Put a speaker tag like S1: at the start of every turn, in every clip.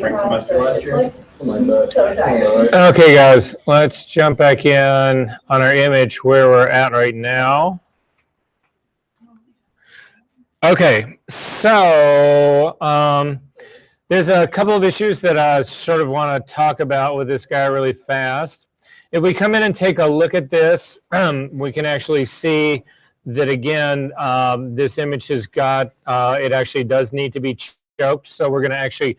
S1: spring semester last year.
S2: Okay, guys, let's jump back in on our image where we're at right now. Okay, so there's a couple of issues that I sort of want to talk about with this guy really fast. If we come in and take a look at this, we can actually see that, again, this image has got, it actually does need to be choked, so we're going to actually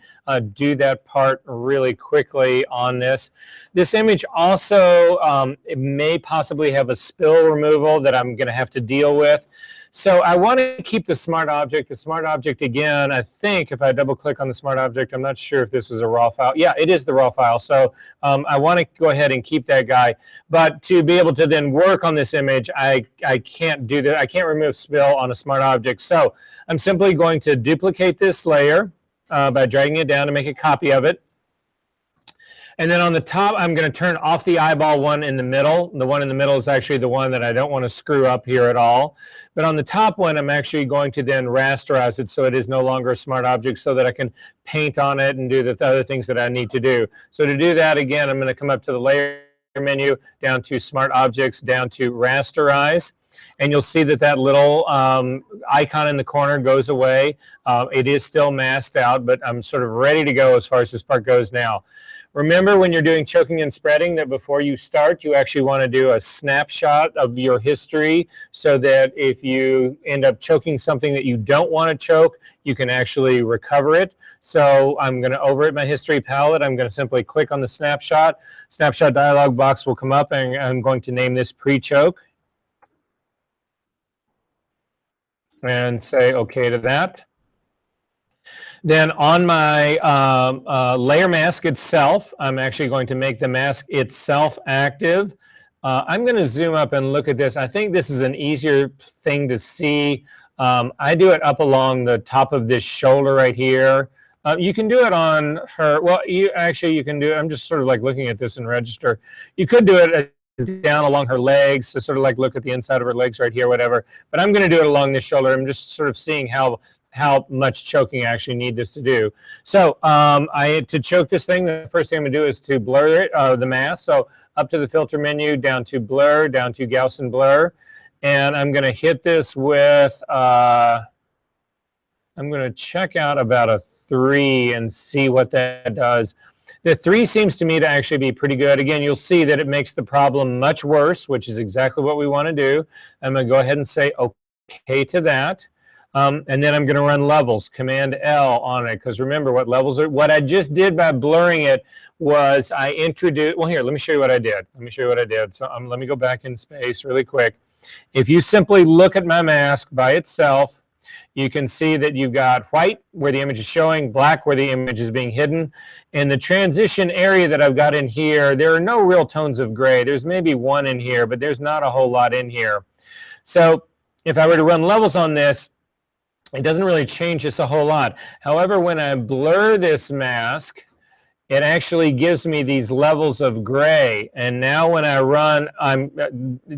S2: do that part really quickly on this. This image also it may possibly have a spill removal that I'm going to have to deal with. So I want to keep the smart object. The smart object, again, I think if I double click on the smart object, I'm not sure if this is a raw file. Yeah, it is the raw file. So I want to go ahead and keep that guy. But to be able to then work on this image, I can't do that. I can't remove spill on a smart object. So I'm simply going to duplicate this layer by dragging it down to make a copy of it. And then on the top, I'm going to turn off the eyeball one in the middle. The one in the middle is actually the one that I don't want to screw up here at all. But on the top one, I'm actually going to then rasterize it so it is no longer a smart object so that I can paint on it and do the other things that I need to do. So to do that, again, I'm going to come up to the layer menu, down to smart objects, down to rasterize. And you'll see that that little icon in the corner goes away. It is still masked out, but I'm sort of ready to go as far as this part goes now. Remember when you're doing choking and spreading that before you start, you actually want to do a snapshot of your history so that if you end up choking something that you don't want to choke, you can actually recover it. So I'm going to overwrite my history palette. I'm going to simply click on the snapshot. Snapshot dialog box will come up, and I'm going to name this pre-choke and say OK to that. Then on my layer mask itself, I'm actually going to make the mask itself active. I'm going to zoom up and look at this. I think this is an easier thing to see. I do it up along the top of this shoulder right here. You can do it on her. Well, you can do it. I'm just sort of like looking at this in Register. You could do it down along her legs, so sort of like look at the inside of her legs right here, whatever. But I'm going to do it along this shoulder. I'm just sort of seeing how much choking I actually need this to do. So to choke this thing, the first thing I'm going to do is to blur it, the mask. So up to the filter menu, down to blur, down to Gaussian blur. And I'm going to hit this with, I'm going to check out about a 3 and see what that does. The 3 seems to me to actually be pretty good. Again, you'll see that it makes the problem much worse, which is exactly what we want to do. I'm going to go ahead and say OK to that. And then I'm going to run levels, Command L on it, because remember what levels are. What I just did by blurring it was I introduced, well, here, let me show you what I did. So let me go back in space really quick. If you simply look at my mask by itself, you can see that you've got white where the image is showing, black where the image is being hidden. In the transition area that I've got in here, there are no real tones of gray. There's maybe one in here, but there's not a whole lot in here. So if I were to run levels on this, it doesn't really change this a whole lot. However, when I blur this mask, it actually gives me these levels of gray. And now when I run,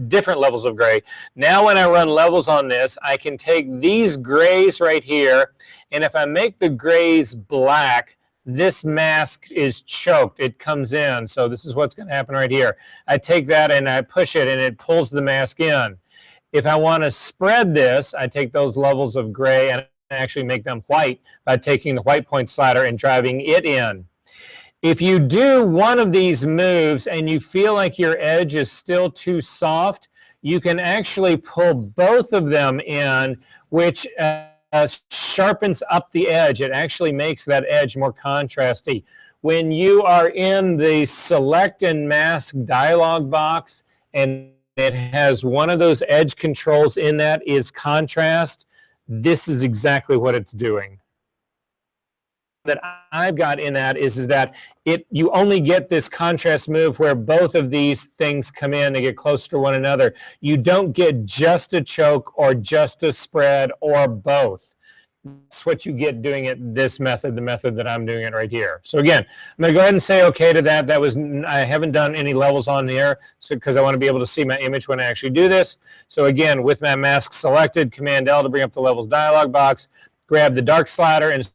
S2: different levels of gray. Now when I run levels on this, I can take these grays right here, and if I make the grays black, this mask is choked. It comes in. So this is what's going to happen right here. I take that and I push it, and it pulls the mask in. If I want to spread this, I take those levels of gray and actually make them white by taking the white point slider and driving it in. If you do one of these moves and you feel like your edge is still too soft, you can actually pull both of them in, which sharpens up the edge. It actually makes that edge more contrasty. When you are in the Select and Mask dialog box and it has one of those edge controls in that is contrast, this is exactly what it's doing. That I've got in that is that you only get this contrast move where both of these things come in, they get closer to one another. You don't get just a choke or just a spread or both. That's what you get doing it this method, the method that I'm doing it right here. So again, I'm going to go ahead and say OK to that. I haven't done any levels on here because I want to be able to see my image when I actually do this. So again, with my mask selected, Command L to bring up the levels dialog box, grab the dark slider and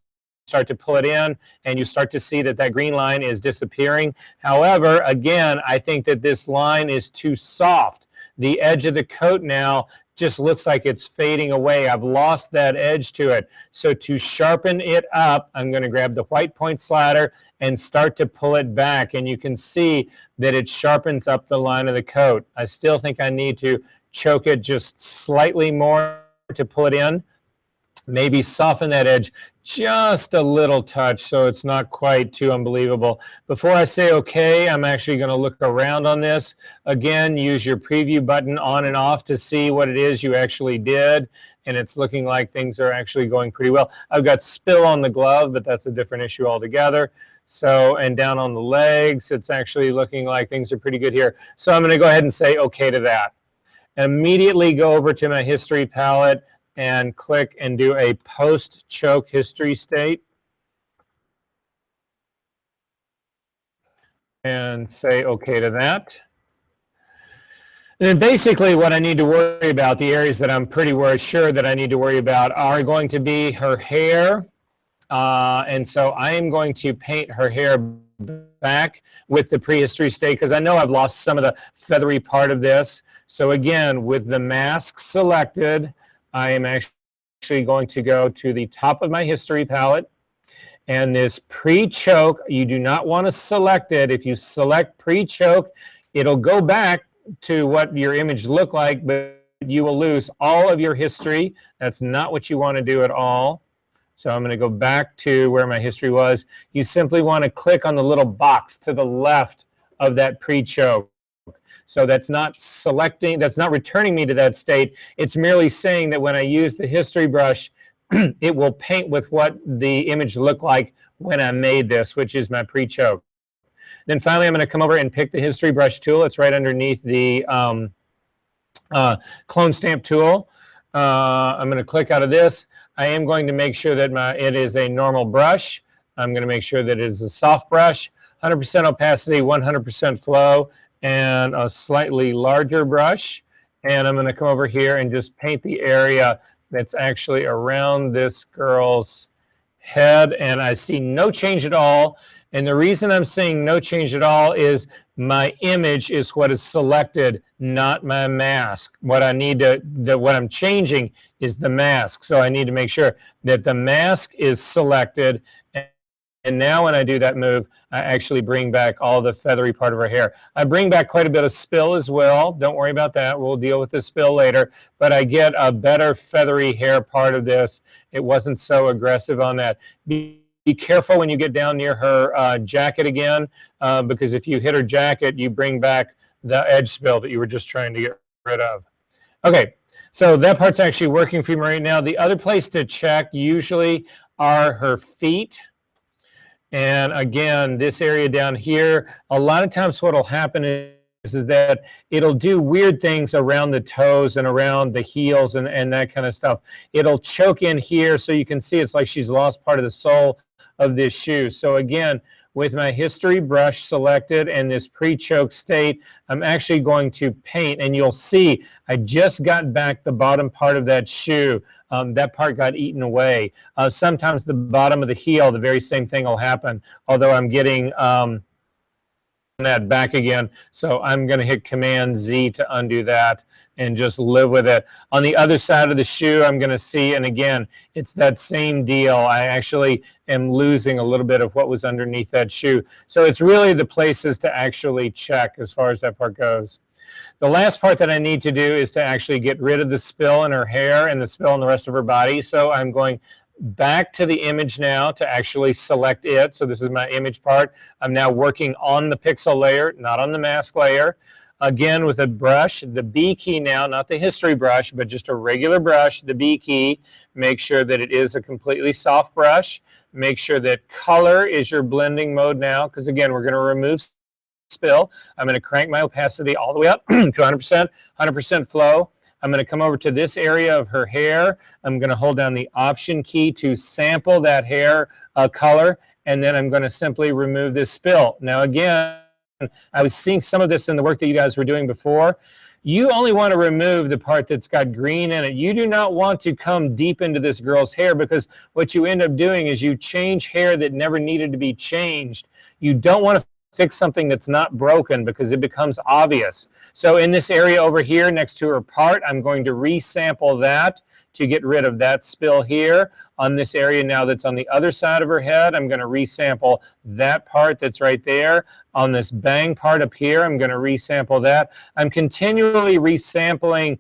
S2: start to pull it in, and you start to see that that green line is disappearing. However, again, I think that this line is too soft. The edge of the coat now just looks like it's fading away. I've lost that edge to it. So to sharpen it up, I'm going to grab the white point slider and start to pull it back. And you can see that it sharpens up the line of the coat. I still think I need to choke it just slightly more to pull it in. Maybe soften that edge just a little touch so it's not quite too unbelievable. Before I say okay, I'm actually going to look around on this. Again, use your preview button on and off to see what it is you actually did. And it's looking like things are actually going pretty well. I've got spill on the glove, but that's a different issue altogether. So, and down on the legs, it's actually looking like things are pretty good here. So I'm going to go ahead and say okay to that. Immediately go over to my history palette and click and do a post-choke history state. And say okay to that. And then basically what I need to worry about, the areas that I'm pretty sure that I need to worry about are going to be her hair. And so I am going to paint her hair back with the prehistory state because I know I've lost some of the feathery part of this. So again, with the mask selected, I am actually going to go to the top of my history palette, and this pre-choke, you do not want to select it. If you select pre-choke, it'll go back to what your image looked like, but you will lose all of your history. That's not what you want to do at all. So I'm going to go back to where my history was. You simply want to click on the little box to the left of that pre-choke. So that's not selecting, that's not returning me to that state. It's merely saying that when I use the history brush, it will paint with what the image looked like when I made this, which is my pre-choke. Then finally, I'm going to come over and pick the history brush tool. It's right underneath the clone stamp tool. I'm going to click out of this. I am going to make sure that it is a normal brush. I'm going to make sure that it is a soft brush, 100% opacity, 100% flow, and a slightly larger brush. And I'm going to come over here and just paint the area that's actually around this girl's head. And I see no change at all. And the reason I'm saying no change at all is my image is what is selected, not my mask. What I'm changing is the mask. So I need to make sure that the mask is selected. And now when I do that move, I actually bring back all the feathery part of her hair. I bring back quite a bit of spill as well. Don't worry about that. We'll deal with the spill later. But I get a better feathery hair part of this. It wasn't so aggressive on that. Be careful when you get down near her jacket again, because if you hit her jacket, you bring back the edge spill that you were just trying to get rid of. Okay, so that part's actually working for me right now. The other place to check usually are her feet. And again, this area down here, a lot of times what will happen is that it'll do weird things around the toes and around the heels and that kind of stuff. It'll choke in here so you can see it's like she's lost part of the sole of this shoe. So again, with my history brush selected and this pre-choke state, I'm actually going to paint, and you'll see I just got back the bottom part of that shoe. That part got eaten away. Sometimes the bottom of the heel, the very same thing will happen, although I'm getting that back again. So I'm going to hit Command Z to undo that and just live with it. On the other side of the shoe, I'm going to see, and again, it's that same deal. I actually am losing a little bit of what was underneath that shoe. So it's really the places to actually check as far as that part goes. The last part that I need to do is to actually get rid of the spill in her hair and the spill in the rest of her body. So I'm going back to the image now to actually select it. So this is my image part. I'm now working on the pixel layer, not on the mask layer. Again, with a brush, the B key now, not the history brush, but just a regular brush, the B key. Make sure that it is a completely soft brush. Make sure that color is your blending mode now, because again, we're going to remove spill. I'm going to crank my opacity all the way up to 100%, 100% flow. I'm going to come over to this area of her hair. I'm going to hold down the Option key to sample that hair color, and then I'm going to simply remove this spill. Now again, I was seeing some of this in the work that you guys were doing before. You only want to remove the part that's got green in it. You do not want to come deep into this girl's hair, because what you end up doing is you change hair that never needed to be changed. You don't want to fix something that's not broken, because it becomes obvious. So in this area over here next to her part, I'm going to resample that to get rid of that spill here. On this area now that's on the other side of her head, I'm going to resample that part that's right there. On this bang part up here, I'm going to resample that. I'm continually resampling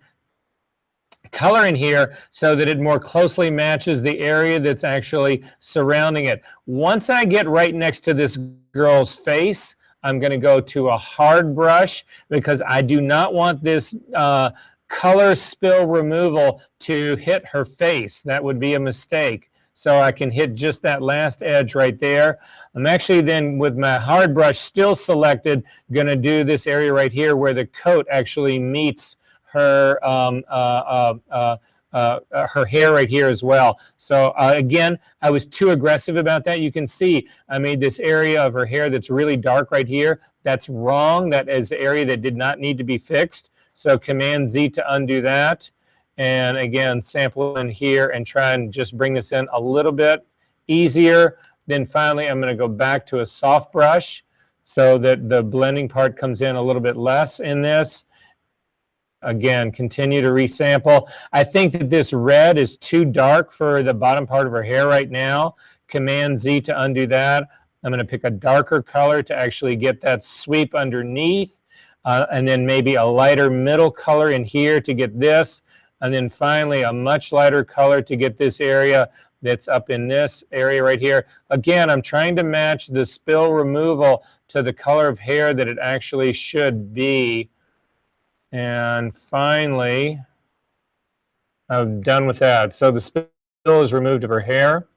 S2: color in here so that it more closely matches the area that's actually surrounding it. Once I get right next to this girl's face, I'm going to go to a hard brush, because I do not want this color spill removal to hit her face. That would be a mistake. So I can hit just that last edge right there. I'm actually then, with my hard brush still selected, going to do this area right here where the coat actually meets her her hair right here as well. So again, I was too aggressive about that. You can see I made this area of her hair that's really dark right here. That's wrong. That is the area that did not need to be fixed. So Command Z to undo that. And again, sample in here and try and just bring this in a little bit easier. Then finally, I'm going to go back to a soft brush so that the blending part comes in a little bit less in this. Again, continue to resample. I think that this red is too dark for the bottom part of her hair right now. Command Z to undo that. I'm going to pick a darker color to actually get that sweep underneath. And then maybe a lighter middle color in here to get this. And then finally a much lighter color to get this area that's up in this area right here. Again, I'm trying to match the spill removal to the color of hair that it actually should be. And finally, I'm done with that. So the spill is removed of her hair.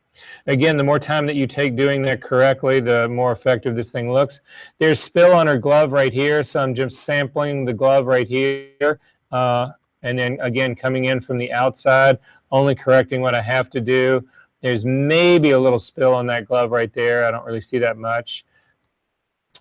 S2: Again, the more time that you take doing that correctly, the more effective this thing looks. There's spill on her glove right here, so I'm just sampling the glove right here. And then again, coming in from the outside, only correcting what I have to do. There's maybe a little spill on that glove right there. I don't really see that much.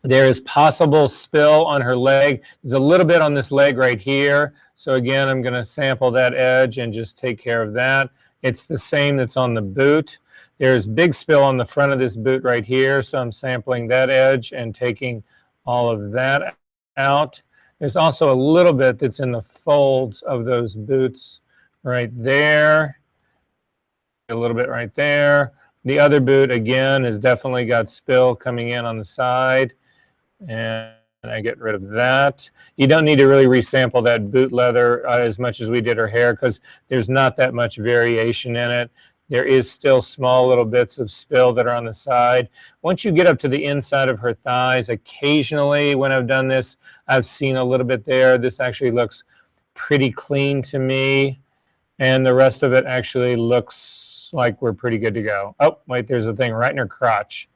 S2: There is possible spill on her leg. There's a little bit on this leg right here. So again, I'm going to sample that edge and just take care of that. It's the same that's on the boot. There's big spill on the front of this boot right here. So I'm sampling that edge and taking all of that out. There's also a little bit that's in the folds of those boots right there. A little bit right there. The other boot, again, has definitely got spill coming in on the side. And I get rid of that. You don't need to really resample that boot leather as much as we did her hair, because there's not that much variation in it. There is still small little bits of spill that are on the side. Once you get up to the inside of her thighs, occasionally when I've done this, I've seen a little bit there. This actually looks pretty clean to me. And the rest of it actually looks like we're pretty good to go. Oh, wait, there's a thing right in her crotch.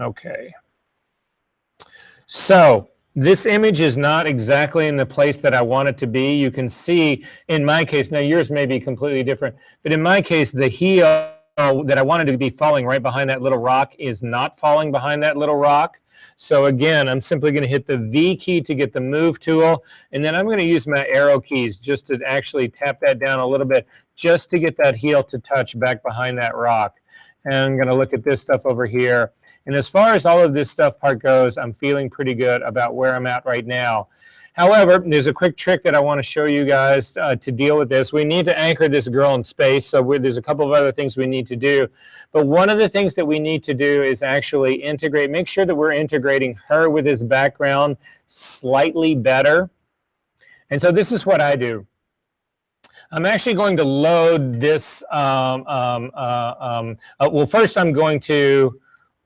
S2: Okay. So this image is not exactly in the place that I want it to be. You can see in my case, now yours may be completely different, but in my case, the heel that I wanted to be falling right behind that little rock is not falling behind that little rock. So again, I'm simply going to hit the V key to get the move tool, and then I'm going to use my arrow keys just to actually tap that down a little bit, just to get that heel to touch back behind that rock. And I'm going to look at this stuff over here. And as far as all of this stuff part goes, I'm feeling pretty good about where I'm at right now. However, there's a quick trick that I want to show you guys to deal with this. We need to anchor this girl in space, so there's a couple of other things we need to do. But one of the things that we need to do is actually integrate, make sure that we're integrating her with this background slightly better. And so this is what I do. I'm actually going to load this. Well, first I'm going to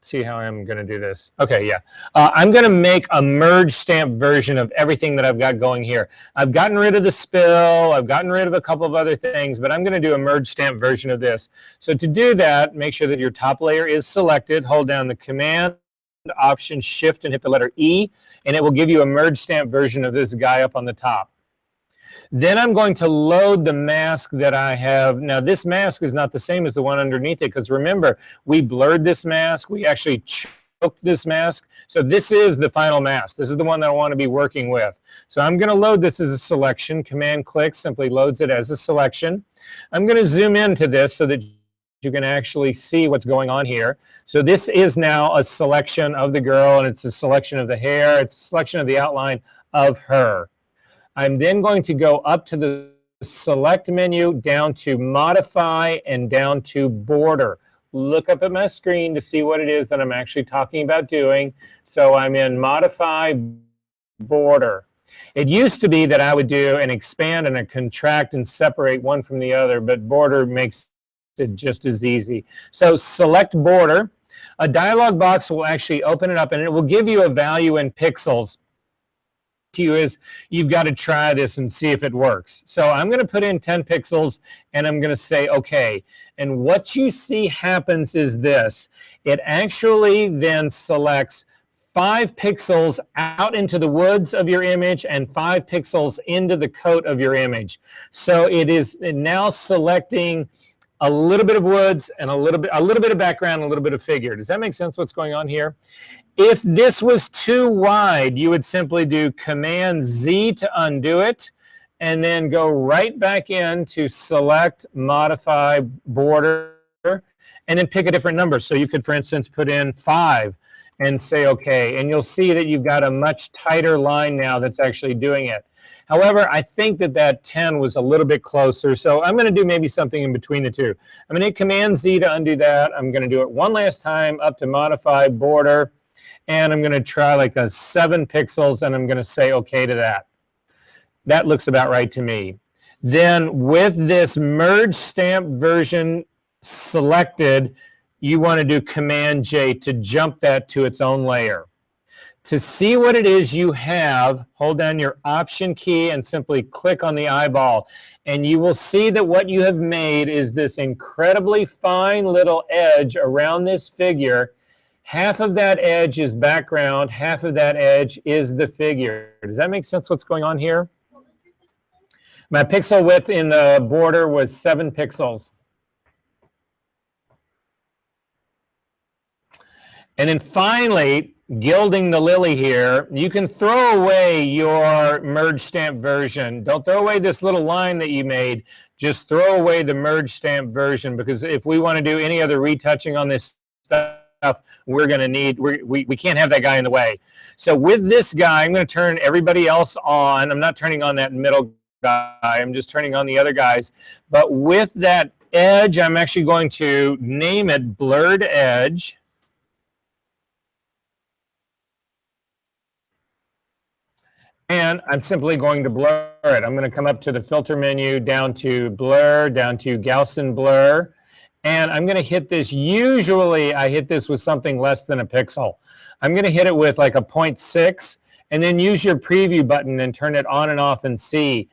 S2: see how I'm going to do this. Okay, yeah. I'm going to make a merge stamp version of everything that I've got going here. I've gotten rid of the spill. I've gotten rid of a couple of other things, but I'm going to do a merge stamp version of this. So to do that, make sure that your top layer is selected. Hold down the Command, Option, Shift, and hit the letter E, and it will give you a merge stamp version of this guy up on the top. Then I'm going to load the mask that I have. Now, this mask is not the same as the one underneath it, because remember, we blurred this mask. We actually this mask. So this is the final mask. This is the one that I want to be working with. So I'm going to load this as a selection. Command click simply loads it as a selection. I'm going to zoom into this so that you can actually see what's going on here. So this is now a selection of the girl, and it's a selection of the hair. It's a selection of the outline of her. I'm then going to go up to the select menu, down to modify, and down to border. Look up at my screen to see what it is that I'm actually talking about doing. So I'm in modify, border. It used to be that I would do an expand and a contract and separate one from the other, but border makes it just as easy. So select border. A dialog box will actually open it up, and it will give you a value in pixels. To you is you've got to try this and see if it works. So I'm going to put in 10 pixels, and I'm going to say okay. And what you see happens is this. It actually then selects 5 pixels out into the woods of your image and 5 pixels into the coat of your image. So it is now selecting a little bit of woods and a little bit of background, a little bit of figure. Does that make sense what's going on here? If this was too wide, you would simply do Command Z to undo it, and then go right back in to select, modify, border, and then pick a different number. So you could, for instance, put in 5 and say okay, and you'll see that you've got a much tighter line now that's actually doing it. However, I think that 10 was a little bit closer, so I'm going to do maybe something in between the two. I'm going to hit Command Z to undo that. I'm going to do it one last time, up to modify, border, and I'm going to try like a 7 pixels, and I'm going to say okay to that. That looks about right to me. Then with this merge stamp version selected, you want to do Command J to jump that to its own layer. To see what it is you have, hold down your Option key and simply click on the eyeball, and you will see that what you have made is this incredibly fine little edge around this figure. Half of that edge is background, half of that edge is the figure. Does that make sense what's going on here? My pixel width in the border was 7 pixels. And then finally, gilding the lily here, you can throw away your merge stamp version. Don't throw away this little line that you made. Just throw away the merge stamp version, because if we want to do any other retouching on this stuff, we're going to need, we can't have that guy in the way. So with this guy, I'm going to turn everybody else on. I'm not turning on that middle guy. I'm just turning on the other guys. But with that edge, I'm actually going to name it Blurred Edge. And I'm simply going to blur it. I'm going to come up to the filter menu, down to blur, down to Gaussian blur. And I'm going to hit this. Usually I hit this with something less than a pixel. I'm going to hit it with like a 0.6, and then use your preview button and turn it on and off and see.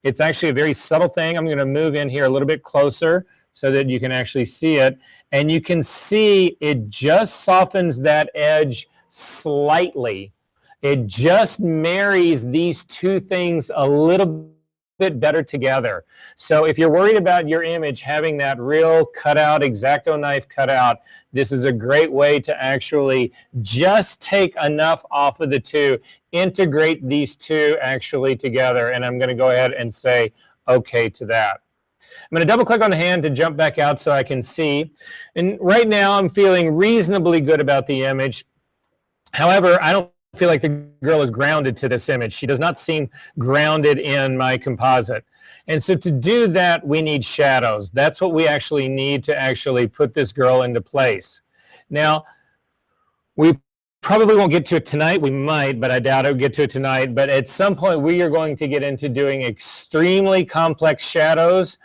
S2: It's actually a very subtle thing. I'm going to move in here a little bit closer so that you can actually see it. And you can see it just softens that edge slightly. It just marries these two things a little bit better together. So if you're worried about your image having that real cutout, X-Acto knife cutout, this is a great way to actually just take enough off of the two, integrate these two actually together, and I'm going to go ahead and say okay to that. I'm going to double click on the hand to jump back out so I can see. And right now I'm feeling reasonably good about the image. However, I don't feel like the girl is grounded to this image. She does not seem grounded in my composite. And so to do that, we need shadows. That's what we actually need to actually put this girl into place. Now, we probably won't get to it tonight. We might, but I doubt it will get to it tonight. But at some point, we are going to get into doing extremely complex shadows.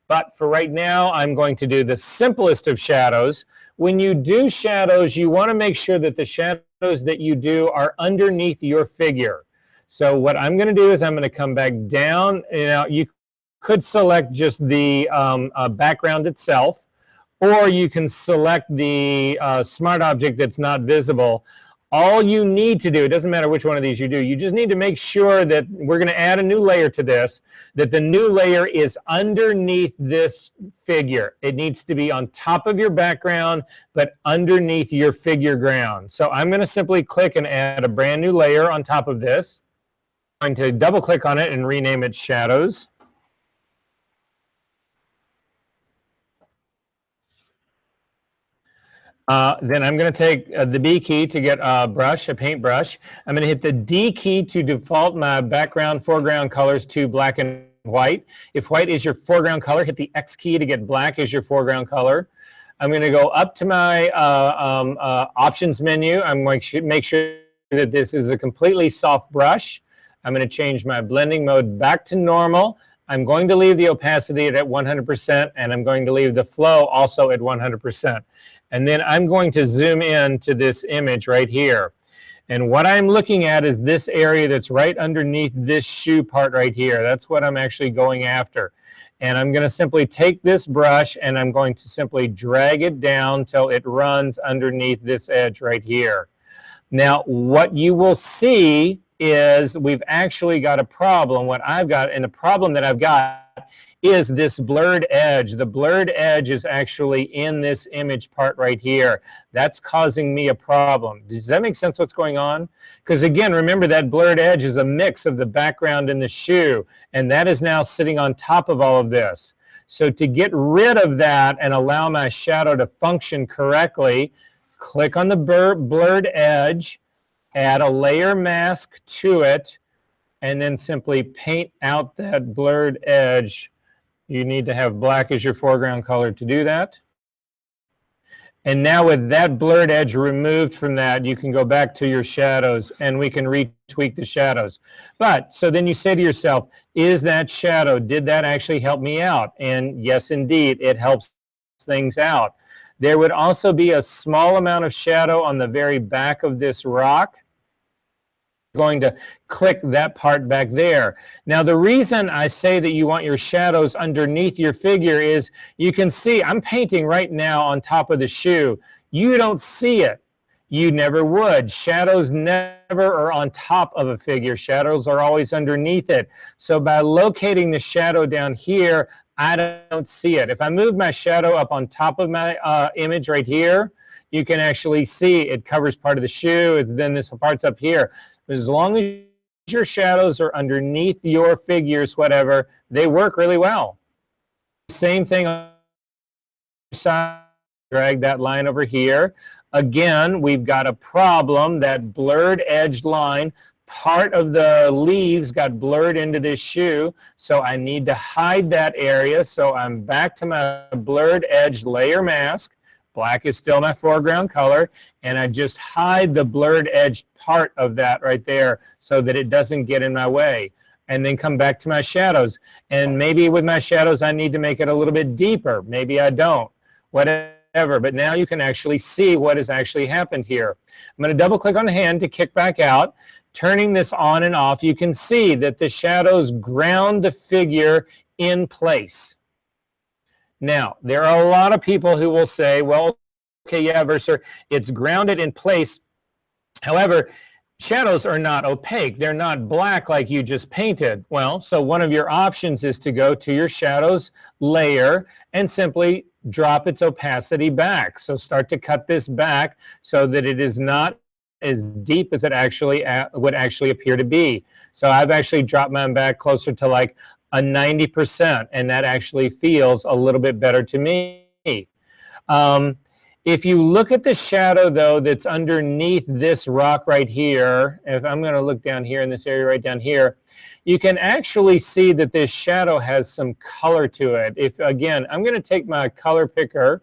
S2: But for right now, I'm going to do the simplest of shadows. When you do shadows, you want to make sure that the shadows that you do are underneath your figure. So what I'm going to do is I'm going to come back down. You could select just the background itself, or you can select the smart object that's not visible. All you need to do, it doesn't matter which one of these you do, you just need to make sure that we're going to add a new layer to this, that the new layer is underneath this figure. It needs to be on top of your background, but underneath your figure ground. So I'm going to simply click and add a brand new layer on top of this. I'm going to double click on it and rename it Shadows. Then I'm going to take the B key to get a brush, a paintbrush. I'm going to hit the D key to default my background foreground colors to black and white. If white is your foreground color, hit the X key to get black as your foreground color. I'm going to go up to my options menu. I'm going to make sure that this is a completely soft brush. I'm going to change my blending mode back to normal. I'm going to leave the opacity at 100%, and I'm going to leave the flow also at 100%. And then I'm going to zoom in to this image right here. And what I'm looking at is this area that's right underneath this shoe part right here. That's what I'm actually going after. And I'm going to simply take this brush and I'm going to simply drag it down till it runs underneath this edge right here. Now, what you will see is we've actually got a problem. What I've got, and the problem that I've got is this blurred edge. The blurred edge is actually in this image part right here. That's causing me a problem. Does that make sense what's going on? Because again, remember that blurred edge is a mix of the background and the shoe, and that is now sitting on top of all of this. So to get rid of that and allow my shadow to function correctly, click on the blurred edge, add a layer mask to it, and then simply paint out that blurred edge. You need to have black as your foreground color to do that. And now with that blurred edge removed from that, you can go back to your shadows and we can retweak the shadows. But, so then you say to yourself, is that shadow, did that actually help me out? And yes, indeed, it helps things out. There would also be a small amount of shadow on the very back of this rock. Going to click that part back there. Now the reason I say that you want your shadows underneath your figure is you can see I'm painting right now on top of the shoe. You don't see it. You never would. Shadows never are on top of a figure. Shadows are always underneath it. So by locating the shadow down here, I don't see it. If I move my shadow up on top of my image right here, you can actually see it covers part of the shoe. It's then this part's up here. As long as your shadows are underneath your figures, whatever, they work really well. Same thing on the side. Drag that line over here. Again, we've got a problem. That blurred edged line, part of the leaves got blurred into this shoe, so I need to hide that area. So I'm back to my blurred edge layer mask. Black is still my foreground color, and I just hide the blurred edge part of that right there so that it doesn't get in my way. And then come back to my shadows. And maybe with my shadows, I need to make it a little bit deeper. Maybe I don't. Whatever. But now you can actually see what has actually happened here. I'm going to double click on the hand to kick back out. Turning this on and off, you can see that the shadows ground the figure in place. Now, there are a lot of people who will say, well, okay, yeah, Verser, it's grounded in place. However, shadows are not opaque. They're not black like you just painted. Well, so one of your options is to go to your shadows layer and simply drop its opacity back. So start to cut this back so that it is not as deep as it actually would actually appear to be. So I've actually dropped mine back closer to like a 90%, and that actually feels a little bit better to me. If you look at the shadow, though, that's underneath this rock right here, if I'm going to look down here in this area right down here, you can actually see that this shadow has some color to it. If, again, I'm going to take my color picker,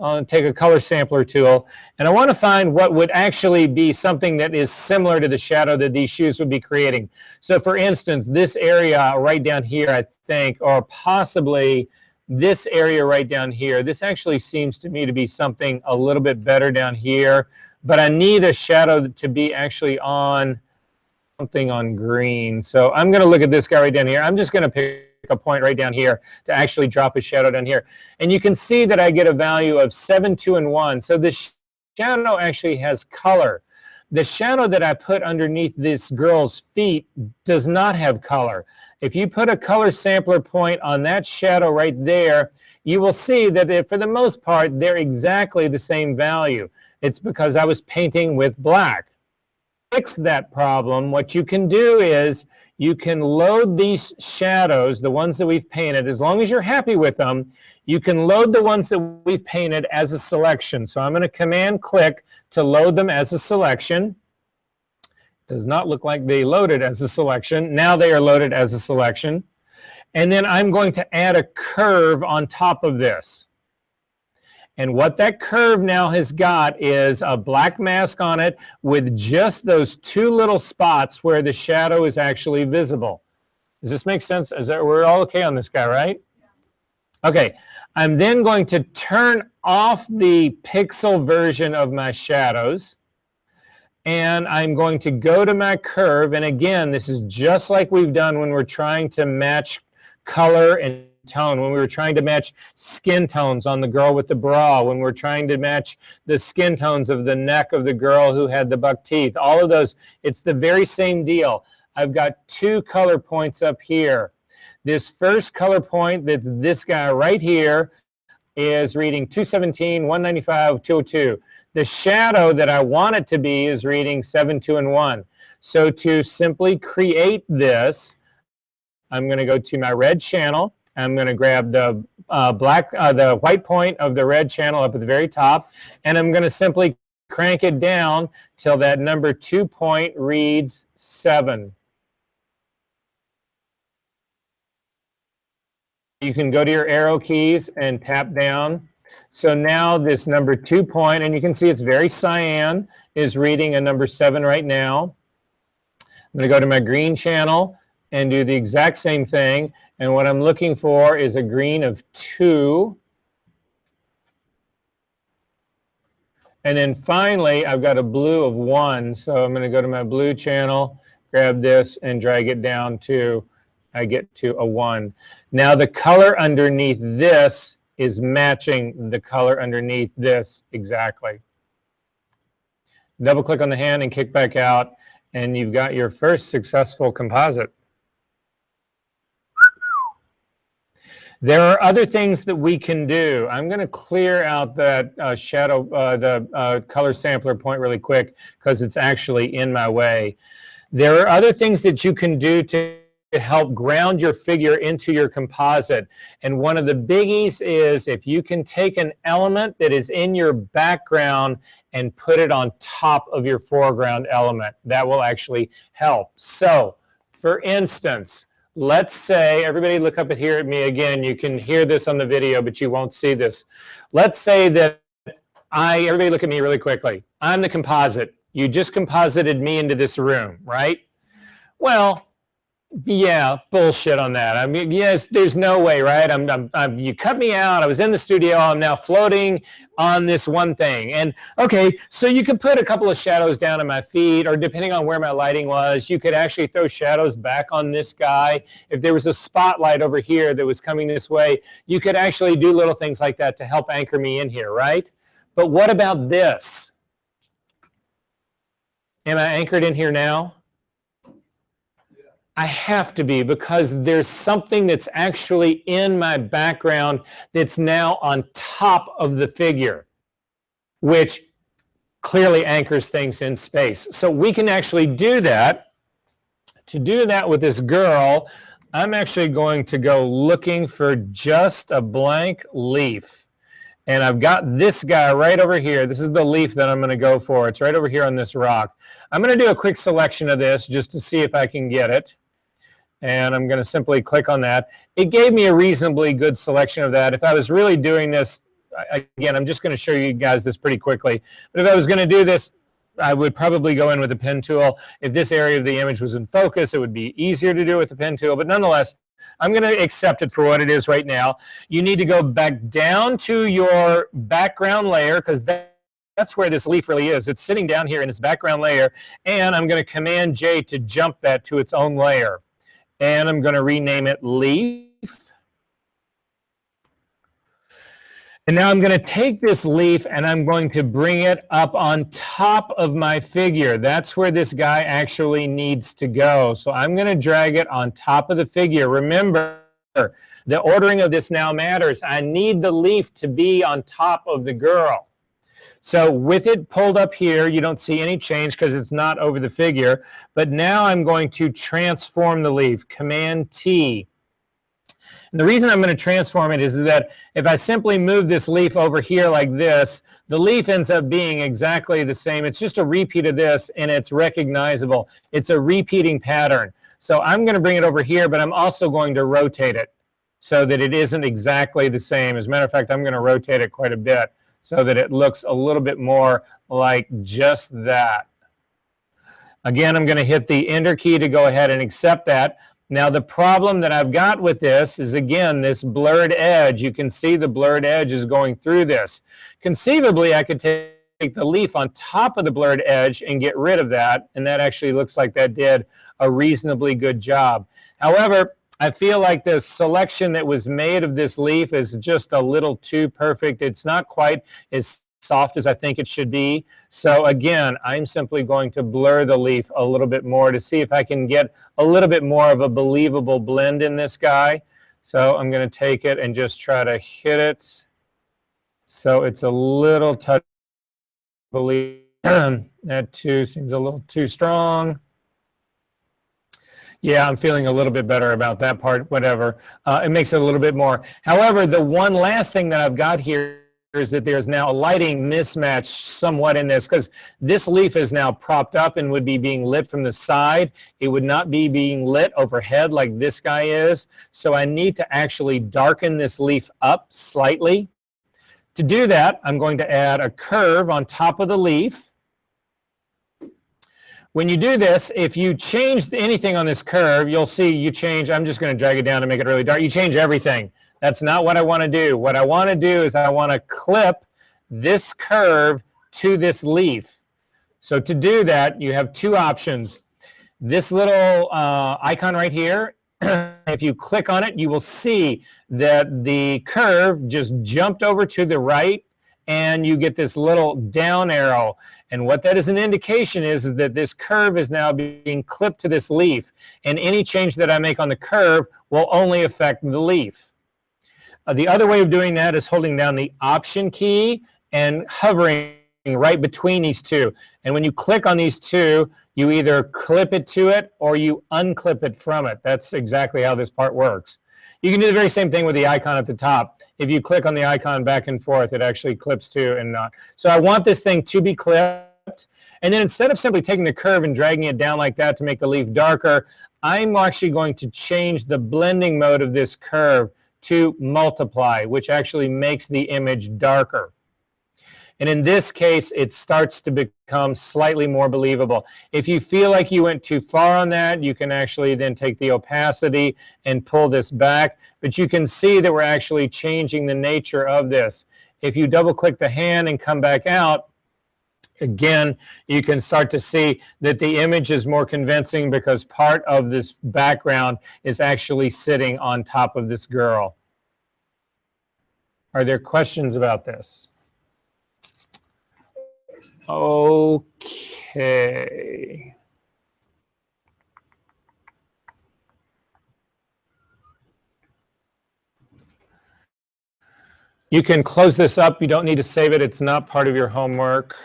S2: I'll take a color sampler tool, and I want to find what would actually be something that is similar to the shadow that these shoes would be creating. So for instance, this area right down here, I think, or possibly this area right down here, this actually seems to me to be something a little bit better down here, but I need a shadow to be actually on something on green. So I'm going to look at this guy right down here. I'm just going to pick a point right down here to actually drop a shadow down here. And you can see that I get a value of 7, 2, and 1. So this shadow actually has color. the shadow that I put underneath this girl's feet does not have color. If you put a color sampler point on that shadow right there, you will see that for the most part, they're exactly the same value. It's because I was painting with black. To fix that problem, what you can do is you can load these shadows, the ones that we've painted, as long as you're happy with them, you can load the ones that we've painted as a selection. So I'm going to command click to load them as a selection. Does not look like they loaded as a selection. Now they are loaded as a selection. And then I'm going to add a curve on top of this. And what that curve now has got is a black mask on it with just those two little spots where the shadow is actually visible. Does this make sense? We're all okay on this guy, right? Okay, I'm then going to turn off the pixel version of my shadows. And I'm going to go to my curve. And again, this is just like we've done when we're trying to match color and tone, when we were trying to match skin tones on the girl with the bra, when we're trying to match the skin tones of the neck of the girl who had the buck teeth. All of those, it's the very same deal. I've got two color points up here. This first color point, that's this guy right here, is reading 217, 195, 202. The shadow that I want it to be is reading 7, 2, and 1. So to simply create this, I'm going to go to my red channel. I'm going to grab the the white point of the red channel up at the very top, and I'm going to simply crank it down till that number 2 point reads 7. You can go to your arrow keys and tap down. So now this number 2 point, and you can see it's very cyan, is reading a number 7 right now. I'm going to go to my green channel and do the exact same thing. And what I'm looking for is a green of 2. And then finally, I've got a blue of 1. So I'm going to go to my blue channel, grab this, and drag it down to, I get to a 1. Now the color underneath this is matching the color underneath this exactly. Double click on the hand and kick back out, and you've got your first successful composite. There are other things that we can do. I'm going to clear out that color sampler point really quick because it's actually in my way. There are other things that you can do to help ground your figure into your composite. And one of the biggies is if you can take an element that is in your background and put it on top of your foreground element. That will actually help. So, for instance, let's say, everybody look up here at me again. You can hear this on the video, but you won't see this. Let's say that everybody look at me really quickly. I'm the composite. You just composited me into this room, right? Well, yeah, bullshit on that. I mean, yes, there's no way, right? You cut me out. I was in the studio. I'm now floating on this one thing. And okay, so you could put a couple of shadows down at my feet, or depending on where my lighting was, you could actually throw shadows back on this guy. If there was a spotlight over here that was coming this way, you could actually do little things like that to help anchor me in here, right? But what about this? Am I anchored in here now? I have to be, because there's something that's actually in my background that's now on top of the figure, which clearly anchors things in space. So we can actually do that. To do that with this girl, I'm actually going to go looking for just a blank leaf. And I've got this guy right over here. This is the leaf that I'm going to go for. It's right over here on this rock. I'm going to do a quick selection of this just to see if I can get it. And I'm going to simply click on that. It gave me a reasonably good selection of that. If I was really doing this, again, I'm just going to show you guys this pretty quickly. But if I was going to do this, I would probably go in with a pen tool. If this area of the image was in focus, it would be easier to do with the pen tool. But nonetheless, I'm going to accept it for what it is right now. You need to go back down to your background layer, because that's where this leaf really is. It's sitting down here in its background layer. And I'm going to Command J to jump that to its own layer. And I'm going to rename it leaf. And now I'm going to take this leaf and I'm going to bring it up on top of my figure. That's where this guy actually needs to go. So I'm going to drag it on top of the figure. Remember, the ordering of this now matters. I need the leaf to be on top of the girl. So with it pulled up here, you don't see any change because it's not over the figure. But now I'm going to transform the leaf. Command T. And the reason I'm going to transform it is that if I simply move this leaf over here like this, the leaf ends up being exactly the same. It's just a repeat of this, and it's recognizable. It's a repeating pattern. So I'm going to bring it over here, but I'm also going to rotate it so that it isn't exactly the same. As a matter of fact, I'm going to rotate it quite a bit so that it looks a little bit more like just that. Again, I'm going to hit the Enter key to go ahead and accept that. Now, the problem that I've got with this is, again, this blurred edge. You can see the blurred edge is going through this. Conceivably, I could take the leaf on top of the blurred edge and get rid of that, and that actually looks like that did a reasonably good job. However, I feel like the selection that was made of this leaf is just a little too perfect. It's not quite as soft as I think it should be. So again, I'm simply going to blur the leaf a little bit more to see if I can get a little bit more of a believable blend in this guy. So I'm going to take it and just try to hit it so it's a little touch. That too seems a little too strong. Yeah, I'm feeling a little bit better about that part, whatever. It makes it a little bit more. However, the one last thing that I've got here is that there's now a lighting mismatch somewhat in this, because this leaf is now propped up and would be being lit from the side. It would not be being lit overhead like this guy is. So I need to actually darken this leaf up slightly. To do that, I'm going to add a curve on top of the leaf. When you do this, if you change anything on this curve, you'll see you change. I'm just going to drag it down to make it really dark. You change everything. That's not what I want to do. What I want to do is I want to clip this curve to this leaf. So to do that, you have two options. This little icon right here, if you click on it, you will see that the curve just jumped over to the right, and you get this little down arrow. And what that is an indication is that this curve is now being clipped to this leaf, and any change that I make on the curve will only affect the leaf. The other way of doing that is holding down the Option key and hovering right between these two. And when you click on these two, you either clip it to it or you unclip it from it. That's exactly how this part works. You can do the very same thing with the icon at the top. If you click on the icon back and forth, it actually clips to and not. So I want this thing to be clipped. And then instead of simply taking the curve and dragging it down like that to make the leaf darker, I'm actually going to change the blending mode of this curve to multiply, which actually makes the image darker. And in this case, it starts to become slightly more believable. If you feel like you went too far on that, you can actually then take the opacity and pull this back. But you can see that we're actually changing the nature of this. If you double click the hand and come back out, again, you can start to see that the image is more convincing because part of this background is actually sitting on top of this girl. Are there questions about this? Okay. You can close this up. You don't need to save it. It's not part of your homework.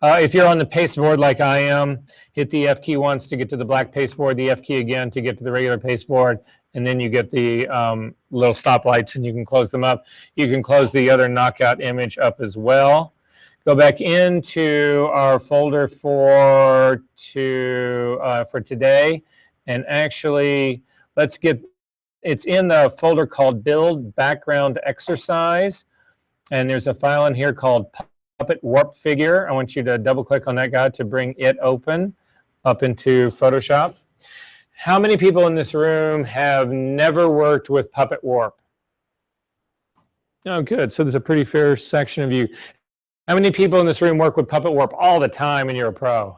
S2: If you're on the pasteboard like I am, hit the F key once to get to the black pasteboard, the F key again to get to the regular pasteboard, and then you get the little stoplights and you can close them up. You can close the other knockout image up as well. Go back into our folder for today, and actually let's get, it's in the folder called Build Background Exercise, and there's a file in here called Puppet Warp Figure. I want you to double click on that guy to bring it open up into Photoshop. How many people in this room have never worked with Puppet Warp? Oh, good. So there's a pretty fair section of you. How many people in this room work with Puppet Warp all the time and you're a pro?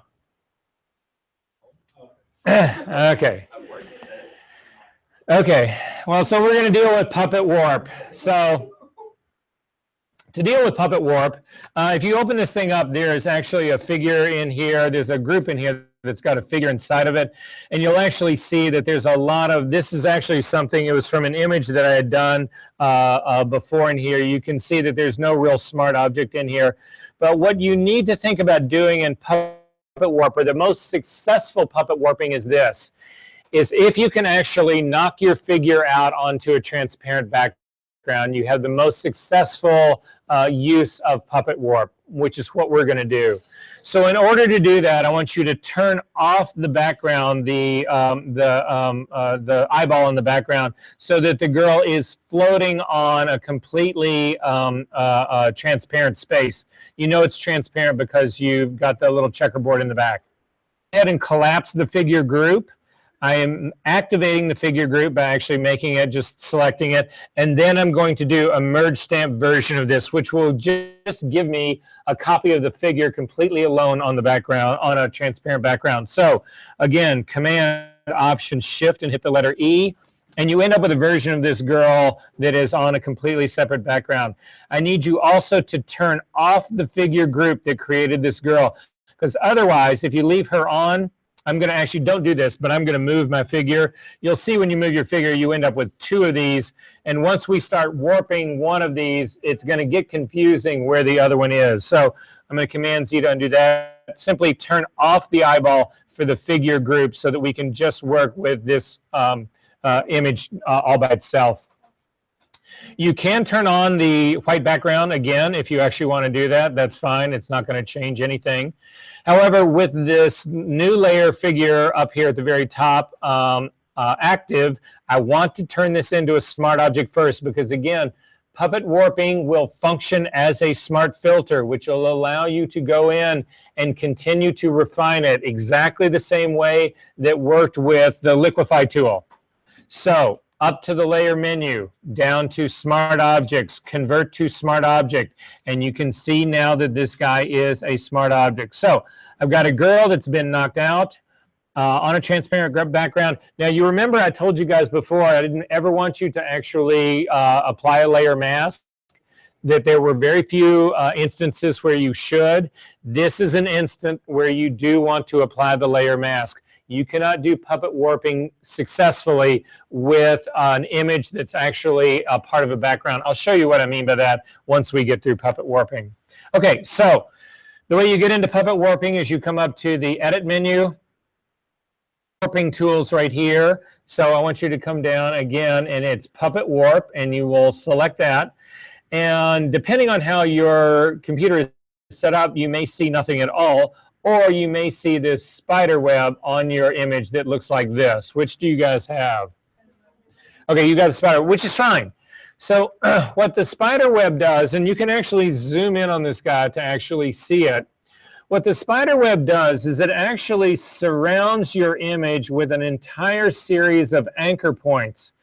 S2: Okay. Okay. Well, so we're going to deal with Puppet Warp. So To deal with Puppet Warp, if you open this thing up, there's actually a figure in here. There's a group in here that's got a figure inside of it. And you'll actually see that there's a lot of, this is actually something, it was from an image that I had done before in here. You can see that there's no real smart object in here. But what you need to think about doing in Puppet Warp, or the most successful puppet warping, is this, is if you can actually knock your figure out onto a transparent background, you have the most successful use of Puppet Warp, which is what we're going to do. So in order to do that, I want you to turn off the background, the eyeball in the background, so that the girl is floating on a completely transparent space. You know it's transparent because you've got the little checkerboard in the back. Go ahead and collapse the figure group. I am activating the figure group by actually making it, just selecting it, and then I'm going to do a merge stamp version of this, which will just give me a copy of the figure completely alone on the background, on a transparent background. So again, Command Option Shift and hit the letter E, and you end up with a version of this girl that is on a completely separate background. I need you also to turn off the figure group that created this girl, because otherwise, if you leave her on, I'm going to actually, don't do this, but I'm going to move my figure. You'll see when you move your figure, you end up with two of these. And once we start warping one of these, it's going to get confusing where the other one is. So I'm going to Command Z to undo that. Simply turn off the eyeball for the figure group so that we can just work with this image all by itself. You can turn on the white background again if you actually want to do that. That's fine. It's not going to change anything. However, with this new layer figure up here at the very top active, I want to turn this into a smart object first because, again, Puppet Warping will function as a smart filter, which will allow you to go in and continue to refine it exactly the same way that worked with the Liquify tool. So up to the layer menu, down to smart objects, convert to smart object, and you can see now that this guy is a smart object. So I've got a girl that's been knocked out on a transparent background. Now you remember I told you guys before I didn't ever want you to actually apply a layer mask, that there were very few instances where you should. This is an instant where you do want to apply the layer mask. You cannot do puppet warping successfully with an image that's actually a part of a background. I'll show you what I mean by that once we get through puppet warping. Okay, so the way you get into puppet warping is you come up to the edit menu, warping tools right here. So I want you to come down again, and it's puppet warp, and you will select that. And depending on how your computer is set up, you may see nothing at all, or you may see this spider web on your image that looks like this. Which do you guys have? Okay, you got the spider, which is fine. So what the spider web does, and you can actually zoom in on this guy to actually see it. What the spider web does is it actually surrounds your image with an entire series of anchor points.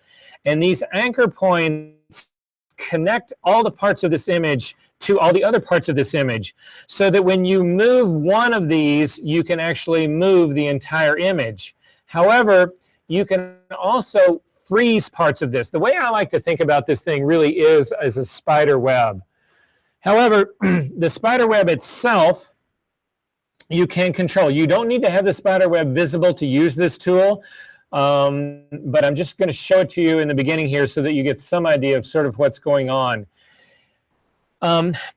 S2: And these anchor points connect all the parts of this image to all the other parts of this image, so that when you move one of these, you can actually move the entire image. However, you can also freeze parts of this. The way I like to think about this thing really is as a spider web. However, the spider web itself, you can control. You don't need to have the spider web visible to use this tool, but I'm just going to show it to you in the beginning here so that you get some idea of sort of what's going on.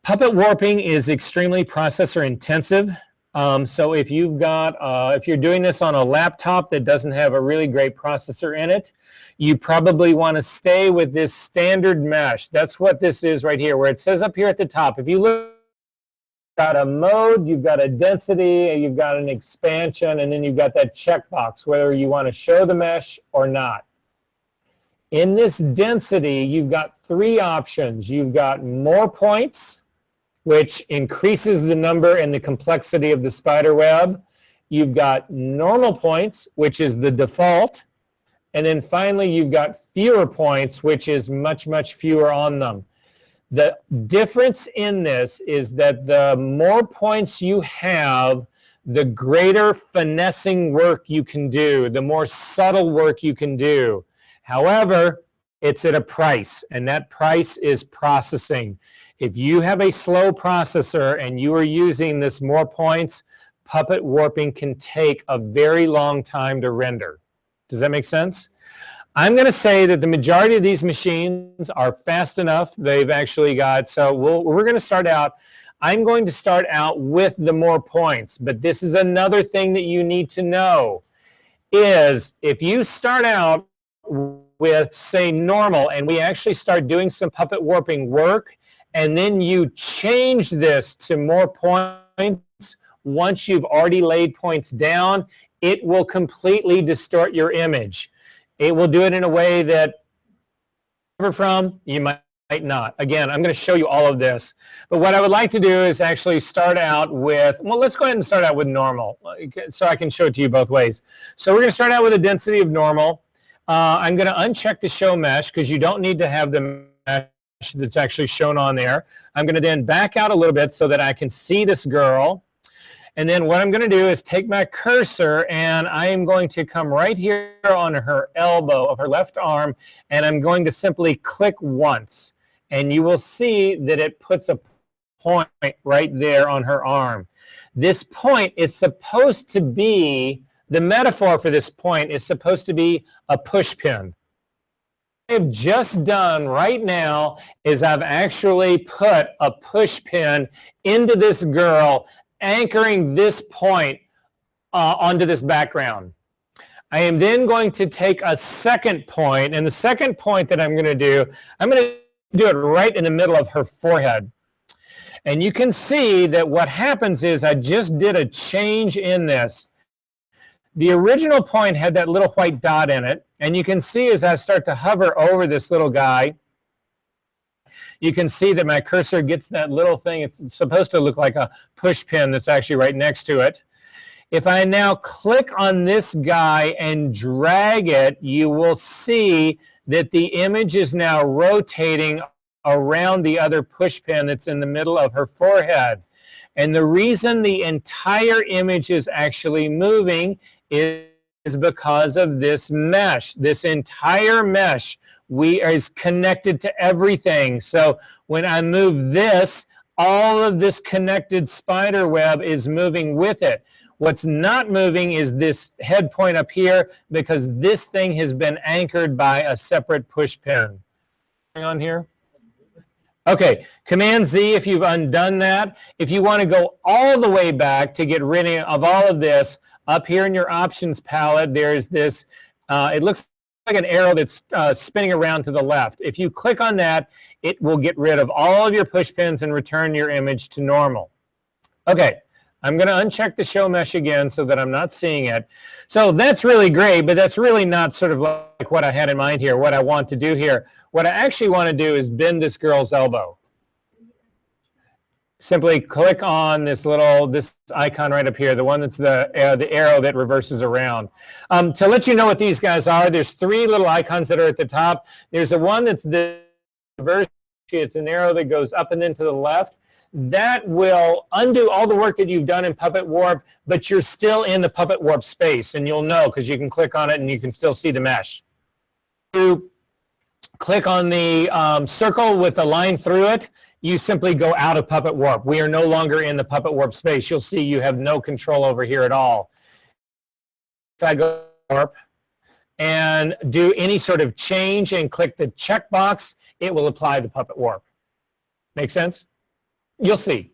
S2: Puppet warping is extremely processor intensive. So if you've got, if you're doing this on a laptop that doesn't have a really great processor in it, you probably want to stay with this standard mesh. That's what this is right here, where it says up here at the top. If you look, you've got a mode, you've got a density, and you've got an expansion, and then you've got that checkbox, whether you want to show the mesh or not. In this density, you've got three options. You've got more points, which increases the number and the complexity of the spider web. You've got normal points, which is the default. And then finally, you've got fewer points, which is much, much fewer on them. The difference in this is that the more points you have, the greater finessing work you can do, the more subtle work you can do. However, It's at a price, and that price is processing. If you have a slow processor and you are using this more points, puppet warping can take a very long time to render. Does that make sense? I'm going to say that the majority of these machines are fast enough. They've actually got, so we're going to start out. I'm going to start out with the more points, but this is another thing that you need to know is if you start out with, say, normal, and we actually start doing some puppet warping work, and then you change this to more points once you've already laid points down, it will completely distort your image. It will do it in a way that you might not. Again, I'm going to show you all of this. But what I would like to do is actually start out with, well, let's go ahead and start out with normal so I can show it to you both ways. So we're going to start out with a density of normal. I'm going to uncheck the show mesh because you don't need to have the mesh that's actually shown on there. I'm going to then back out a little bit so that I can see this girl. And then what I'm going to do is take my cursor and I am going to come right here on her elbow of her left arm, and I'm going to simply click once. And you will see that it puts a point right there on her arm. This point is supposed to be, the metaphor for this point is supposed to be a push pin. What I've just done right now is I've actually put a push pin into this girl, anchoring this point onto this background. I am then going to take a second point, and the second point that I'm going to do, I'm going to do it right in the middle of her forehead. And you can see that what happens is I just did a change in this. The original point had that little white dot in it, and you can see as I start to hover over this little guy, you can see that my cursor gets that little thing. It's supposed to look like a push pin that's actually right next to it. If I now click on this guy and drag it, you will see that the image is now rotating around the other push pin that's in the middle of her forehead. And the reason the entire image is actually moving is because of this mesh. This entire mesh is connected to everything. So when I move this, all of this connected spider web is moving with it. What's not moving is this head point up here because this thing has been anchored by a separate push pin. On here? Okay, Command Z if you've undone that. If you want to go all the way back to get rid of all of this, up here in your options palette, there's this, it looks like an arrow that's spinning around to the left. If you click on that, it will get rid of all of your push pins and return your image to normal. Okay, I'm going to uncheck the show mesh again so that I'm not seeing it. So that's really great, but that's really not sort of like what I had in mind here, what I want to do here. What I actually want to do is bend this girl's elbow. Simply click on this icon right up here, the one that's the arrow that reverses around. To let you know what these guys are, there's three little icons that are at the top. There's the one that's the reverse. It's an arrow that goes up and then to the left. That will undo all the work that you've done in Puppet Warp, but you're still in the Puppet Warp space, and you'll know because you can click on it and you can still see the mesh. You click on the circle with a line through it, you simply go out of Puppet Warp. We are no longer in the Puppet Warp space. You'll see you have no control over here at all. If I go Warp and do any sort of change and click the checkbox, it will apply the Puppet Warp. Make sense? You'll see.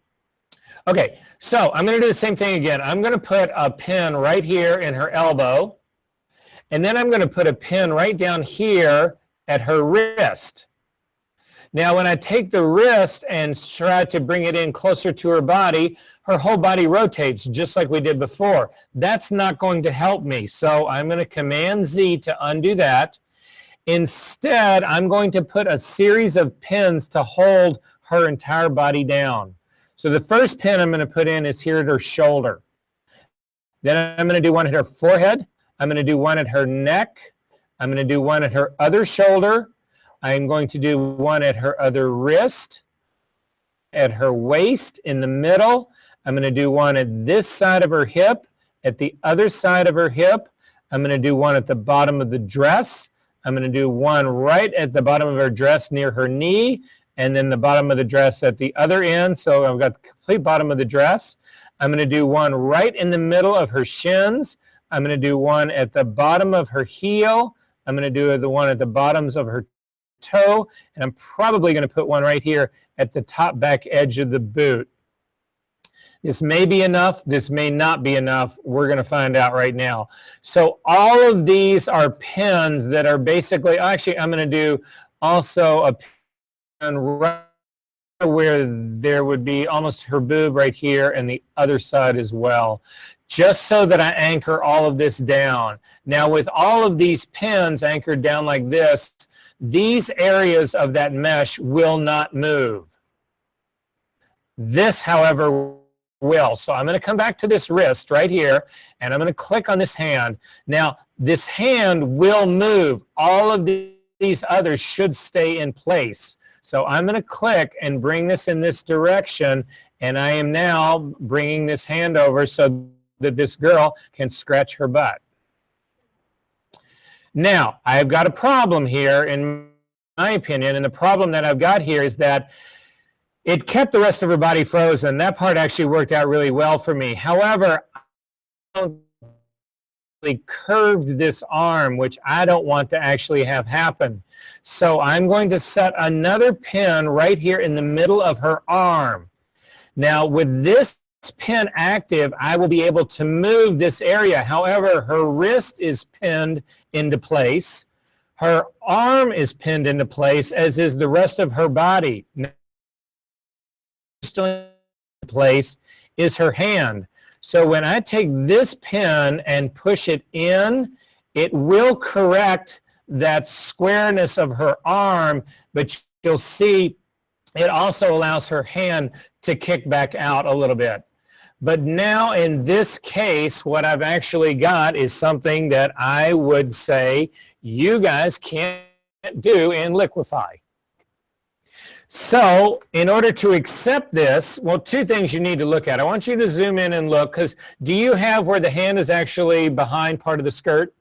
S2: Okay, so I'm going to do the same thing again. I'm going to put a pin right here in her elbow, and then I'm going to put a pin right down here at her wrist. Now, when I take the wrist and try to bring it in closer to her body, her whole body rotates just like we did before. That's not going to help me, so I'm going to Command Z to undo that. Instead, I'm going to put a series of pins to hold her entire body down. So the first pin I'm going to put in is here at her shoulder. Then I'm going to do one at her forehead. I'm going to do one at her neck. I'm going to do one at her other shoulder. I'm going to do one at her other wrist, at her waist in the middle. I'm going to do one at this side of her hip, at the other side of her hip. I'm going to do one at the bottom of the dress. I'm going to do one right at the bottom of her dress near her knee, and then the bottom of the dress at the other end. So I've got the complete bottom of the dress. I'm going to do one right in the middle of her shins. I'm going to do one at the bottom of her heel. I'm going to do the one at the bottoms of her toe, and I'm probably going to put one right here at the top back edge of the boot. This may be enough. This may not be enough. We're going to find out right now. So all of these are pins that are basically, actually, I'm going to do also a pin right where there would be almost her boob right here and the other side as well, just so that I anchor all of this down. Now, with all of these pins anchored down like this, these areas of that mesh will not move. This, however, will. So I'm going to come back to this wrist right here, and I'm going to click on this hand. Now, this hand will move. All of these others should stay in place. So I'm going to click and bring this in this direction, and I am now bringing this hand over so that this girl can scratch her butt. Now, I've got a problem here, in my opinion, and the problem that I've got here is that it kept the rest of her body frozen. That part actually worked out really well for me. However, I curved this arm, which I don't want to actually have happen. So I'm going to set another pin right here in the middle of her arm. Now, with this pin active, I will be able to move this area. However, her wrist is pinned into place. Her arm is pinned into place, as is the rest of her body. Still in place is her hand. So when I take this pin and push it in, it will correct that squareness of her arm, but you'll see it also allows her hand to kick back out a little bit. But now in this case, what I've actually got is something that I would say you guys can't do in Liquify. So in order to accept this, well, two things you need to look at. I want you to zoom in and look, because do you have where the hand is actually behind part of the skirt?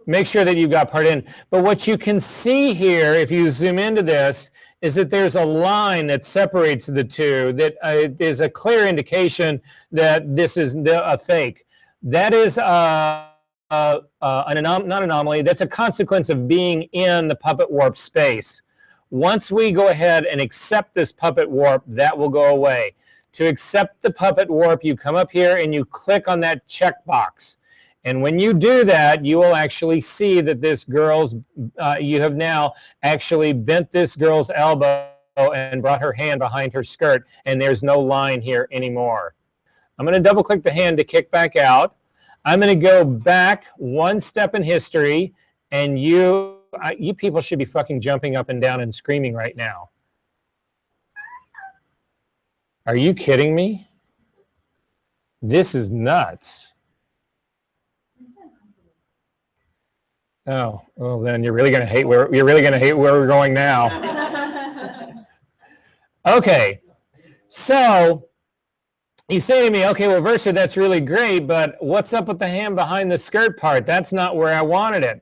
S2: Make sure that you've got part in. But what you can see here, if you zoom into this, is that there's a line that separates the two that is a clear indication that this is a fake. That is not anomaly, that's a consequence of being in the puppet warp space. Once we go ahead and accept this puppet warp, that will go away. To accept the puppet warp, you come up here and you click on that checkbox. And when you do that, you will actually see that this girl's, you have now actually bent this girl's elbow and brought her hand behind her skirt, and there's no line here anymore. I'm going to double click the hand to kick back out. I'm going to go back one step in history, and you people should be fucking jumping up and down and screaming right now. Are you kidding me? This is nuts. Oh, well then you're really going to hate where we're going now. Okay, so you say to me, okay, well, Versa, that's really great, but what's up with the hand behind the skirt part? That's not where I wanted it.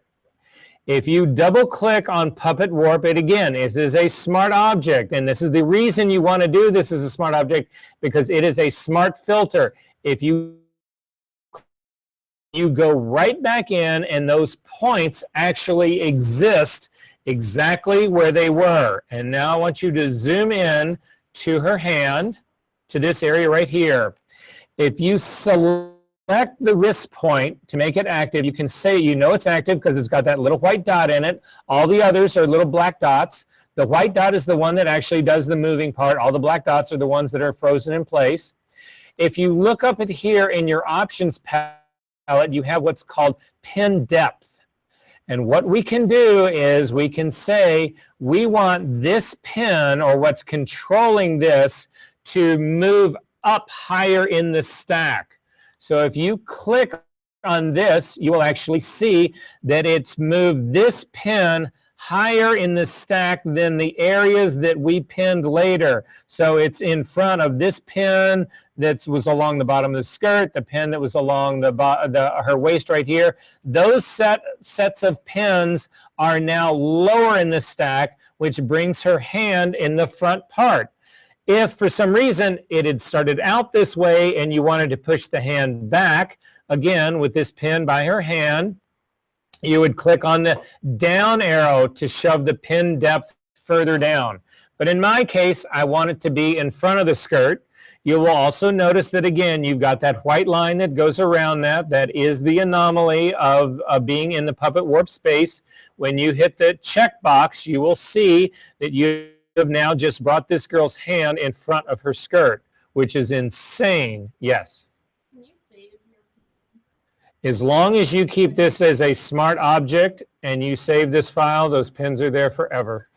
S2: If you double click on Puppet Warp, it again, this is a smart object, and this is the reason you want to do this as a smart object, because it is a smart filter. If you go right back in, and those points actually exist exactly where they were. And now I want you to zoom in to her hand, to this area right here. If you select the wrist point to make it active, you can say you know it's active because it's got that little white dot in it. All the others are little black dots. The white dot is the one that actually does the moving part. All the black dots are the ones that are frozen in place. If you look up at here in your options palette, you have what's called pin depth. And what we can do is we can say we want this pin, or what's controlling this, to move up higher in the stack. So if you click on this, you will actually see that it's moved this pin higher in the stack than the areas that we pinned later. So it's in front of this pin that was along the bottom of the skirt, the pin that was along her waist right here. Those sets of pins are now lower in the stack, which brings her hand in the front part. If for some reason it had started out this way and you wanted to push the hand back, again with this pin by her hand, you would click on the down arrow to shove the pin depth further down. But in my case, I want it to be in front of the skirt. You will also notice that, again, you've got that white line that goes around that. That is the anomaly of being in the Puppet Warp space. When you hit the checkbox, you will see that you have now just brought this girl's hand in front of her skirt, which is insane. Yes? Can you save your... As long as you keep this as a smart object and you save this file, those pins are there forever.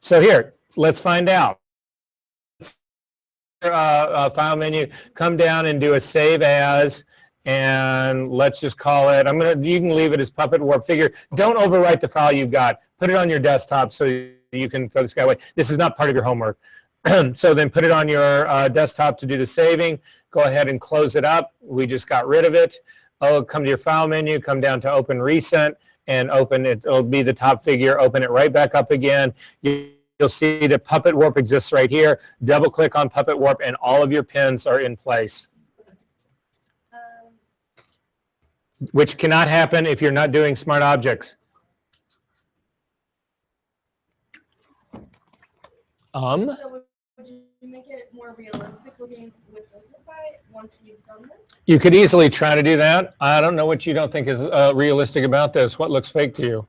S2: So here, let's find out. File menu, come down and do a save as, and let's just call it, you can leave it as Puppet Warp Figure. Don't overwrite the file you've got. Put it on your desktop so you can throw this guy away. This is not part of your homework. So then put it on your desktop to do the saving. Go ahead and close it up. We just got rid of it. Come to your file menu, come down to open recent, and open it. It'll be the top figure. Open it right back up again. You'll see that Puppet Warp exists right here. Double click on Puppet Warp and all of your pins are in place. Which cannot happen if you're not doing smart objects. So would you make it more realistic looking with Liquify once you've done this? You could easily try to do that. I don't know what you don't think is realistic about this. What looks fake to you?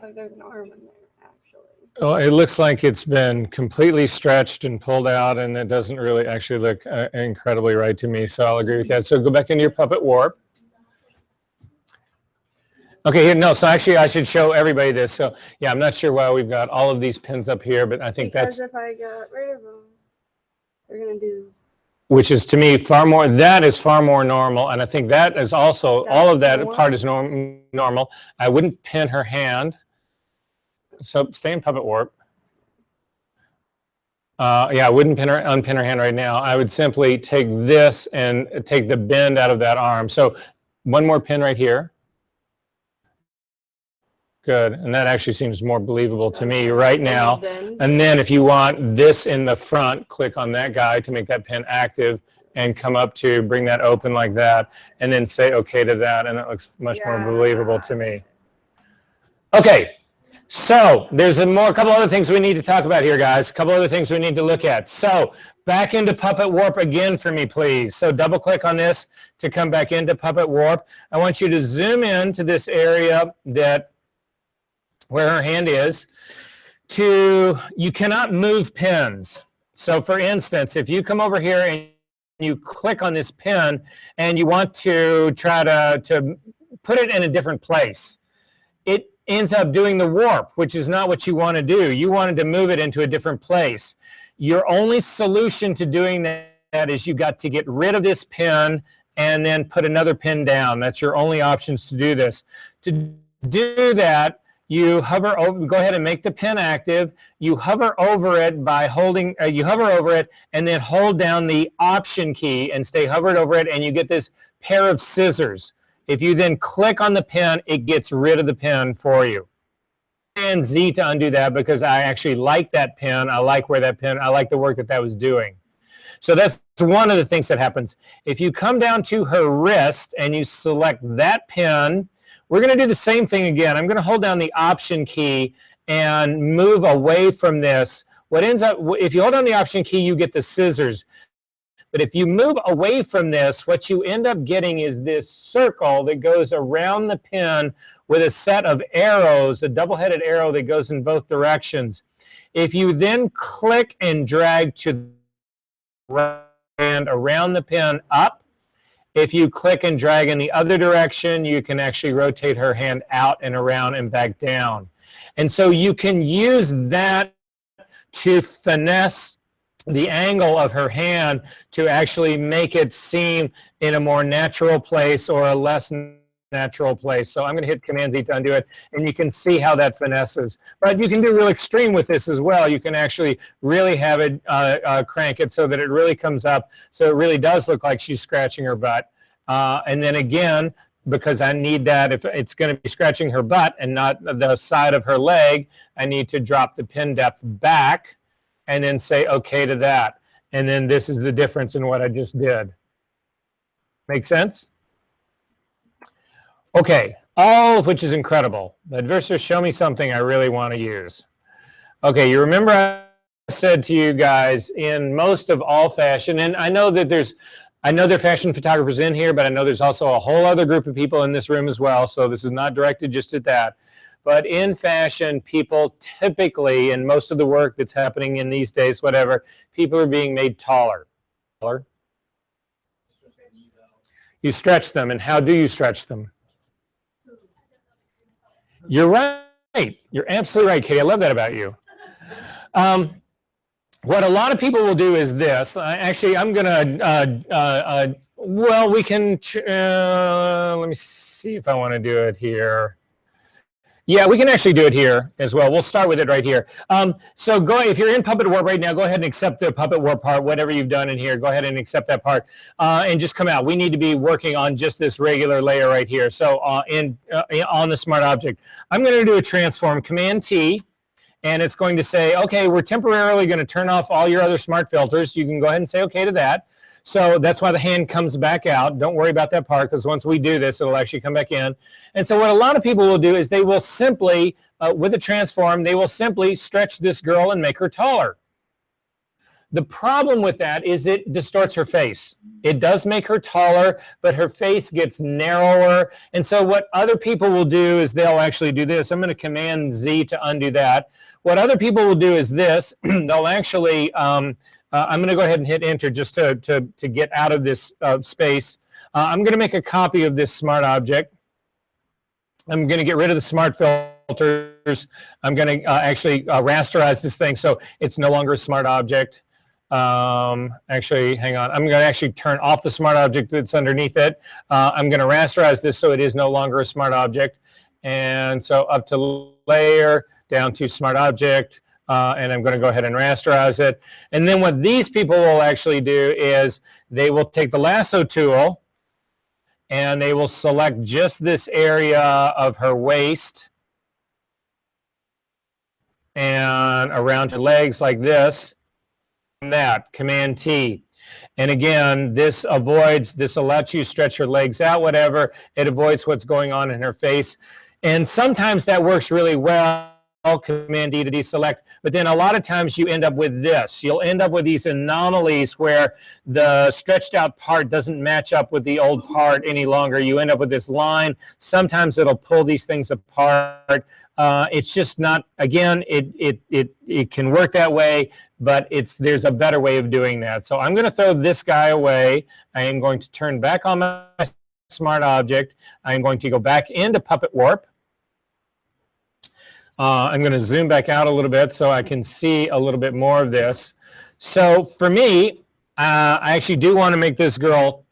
S2: Like there's an arm in there, actually. Well, it looks like it's been completely stretched and pulled out, and it doesn't really actually look incredibly right to me, so I'll agree with that. So go back into your Puppet Warp. Okay, here, no, so actually I should show everybody this. So yeah, I'm not sure why we've got all of these pins up here, but I think because if I got rid of them, they're going to do... Which is, to me, that is far more normal, and I think that is also, all of that part is normal. I wouldn't pin her hand. So stay in Puppet Warp. Yeah, I wouldn't unpin her hand right now. I would simply take this and take the bend out of that arm. So one more pin right here. Good, and that actually seems more believable to me right now. And then if you want this in the front, click on that guy to make that pin active and come up to bring that open like that, and then say okay to that, and it looks much more believable to me. Okay. So there's a couple other things we need to talk about here, guys. A couple other things we need to look at. So back into Puppet Warp again for me, please. So double click on this to come back into Puppet Warp. I want you to zoom in to this area where her hand is. You cannot move pins. So for instance, if you come over here and you click on this pin and you want to try to put it in a different place, it ends up doing the warp, which is not what you want to do. You wanted to move it into a different place. Your only solution to doing that is you got to get rid of this pin and then put another pin down. That's your only options to do this. To do that, you hover over, go ahead and make the pin active. You hover over it by holding, you hover over it and then hold down the Option key and stay hovered over it, and you get this pair of scissors. If you then click on the pin, it gets rid of the pin for you. And Z to undo that because I actually like that pin. I like I like the work that was doing. So that's one of the things that happens. If you come down to her wrist and you select that pin, we're going to do the same thing again. I'm going to hold down the Option key and move away from this. What ends up, if you hold down the Option key, you get the scissors. But if you move away from this, what you end up getting is this circle that goes around the pin with a set of arrows, a double-headed arrow that goes in both directions. If you then click and drag to the hand around the pin up, if you click and drag in the other direction, you can actually rotate her hand out and around and back down. And so you can use that to finesse the angle of her hand to actually make it seem in a more natural place or a less natural place. So I'm going to hit Command Z to undo it, and you can see how that finesses. But you can do real extreme with this as well. You can actually really have it crank it so that it really comes up, so it really does look like she's scratching her butt. And then again, because I need that, if it's going to be scratching her butt and not the side of her leg, I need to drop the pin depth back and then say okay to that. And then this is the difference in what I just did. Make sense? Okay, all of which is incredible. The adversary, show me something I really want to use. Okay, you remember I said to you guys in most of all fashion, and I know that there are fashion photographers in here, but I know there's also a whole other group of people in this room as well, so this is not directed just at that. But in fashion, people typically, in most of the work that's happening in these days, whatever, people are being made taller. You stretch them, and how do you stretch them? You're right. You're absolutely right, Katie. I love that about you. What a lot of people will do is this. Actually, I'm going to, well, we can, let me see if I want to do it here. Yeah, we can actually do it here as well. We'll start with it right here. So if you're in Puppet Warp right now, go ahead and accept the Puppet Warp part, whatever you've done in here. Go ahead and accept that part and just come out. We need to be working on just this regular layer right here. So on the smart object, I'm going to do a transform, Command T, and it's going to say, okay, we're temporarily going to turn off all your other smart filters. You can go ahead and say okay to that. So that's why the hand comes back out. Don't worry about that part, because once we do this, it'll actually come back in. And so what a lot of people will do is they will simply, with a transform, they will simply stretch this girl and make her taller. The problem with that is it distorts her face. It does make her taller, but her face gets narrower. And so what other people will do is they'll actually do this. I'm going to Command Z to undo that. What other people will do is this. They'll actually... I'm going to go ahead and hit enter just to get out of this space. I'm going to make a copy of this smart object. I'm going to get rid of the smart filters. I'm going to actually rasterize this thing so it's no longer a smart object. Actually, hang on. I'm going to actually turn off the smart object that's underneath it. I'm going to rasterize this so it is no longer a smart object. And so up to layer, down to smart object. And I'm going to go ahead and rasterize it. And then what these people will actually do is they will take the lasso tool and they will select just this area of her waist and around her legs like this, and that, Command T. And again, this will let you stretch her legs out, whatever. It avoids what's going on in her face. And sometimes that works really well. Command D to deselect, but then a lot of times you end up with this. You'll end up with these anomalies where the stretched out part doesn't match up with the old part any longer. You end up with this line. Sometimes it'll pull these things apart. It's just not, again, it can work that way, but there's a better way of doing that. So I'm going to throw this guy away. I am going to turn back on my smart object. I'm going to go back into Puppet Warp. I'm going to zoom back out a little bit so I can see a little bit more of this. So for me, I actually do want to make this girl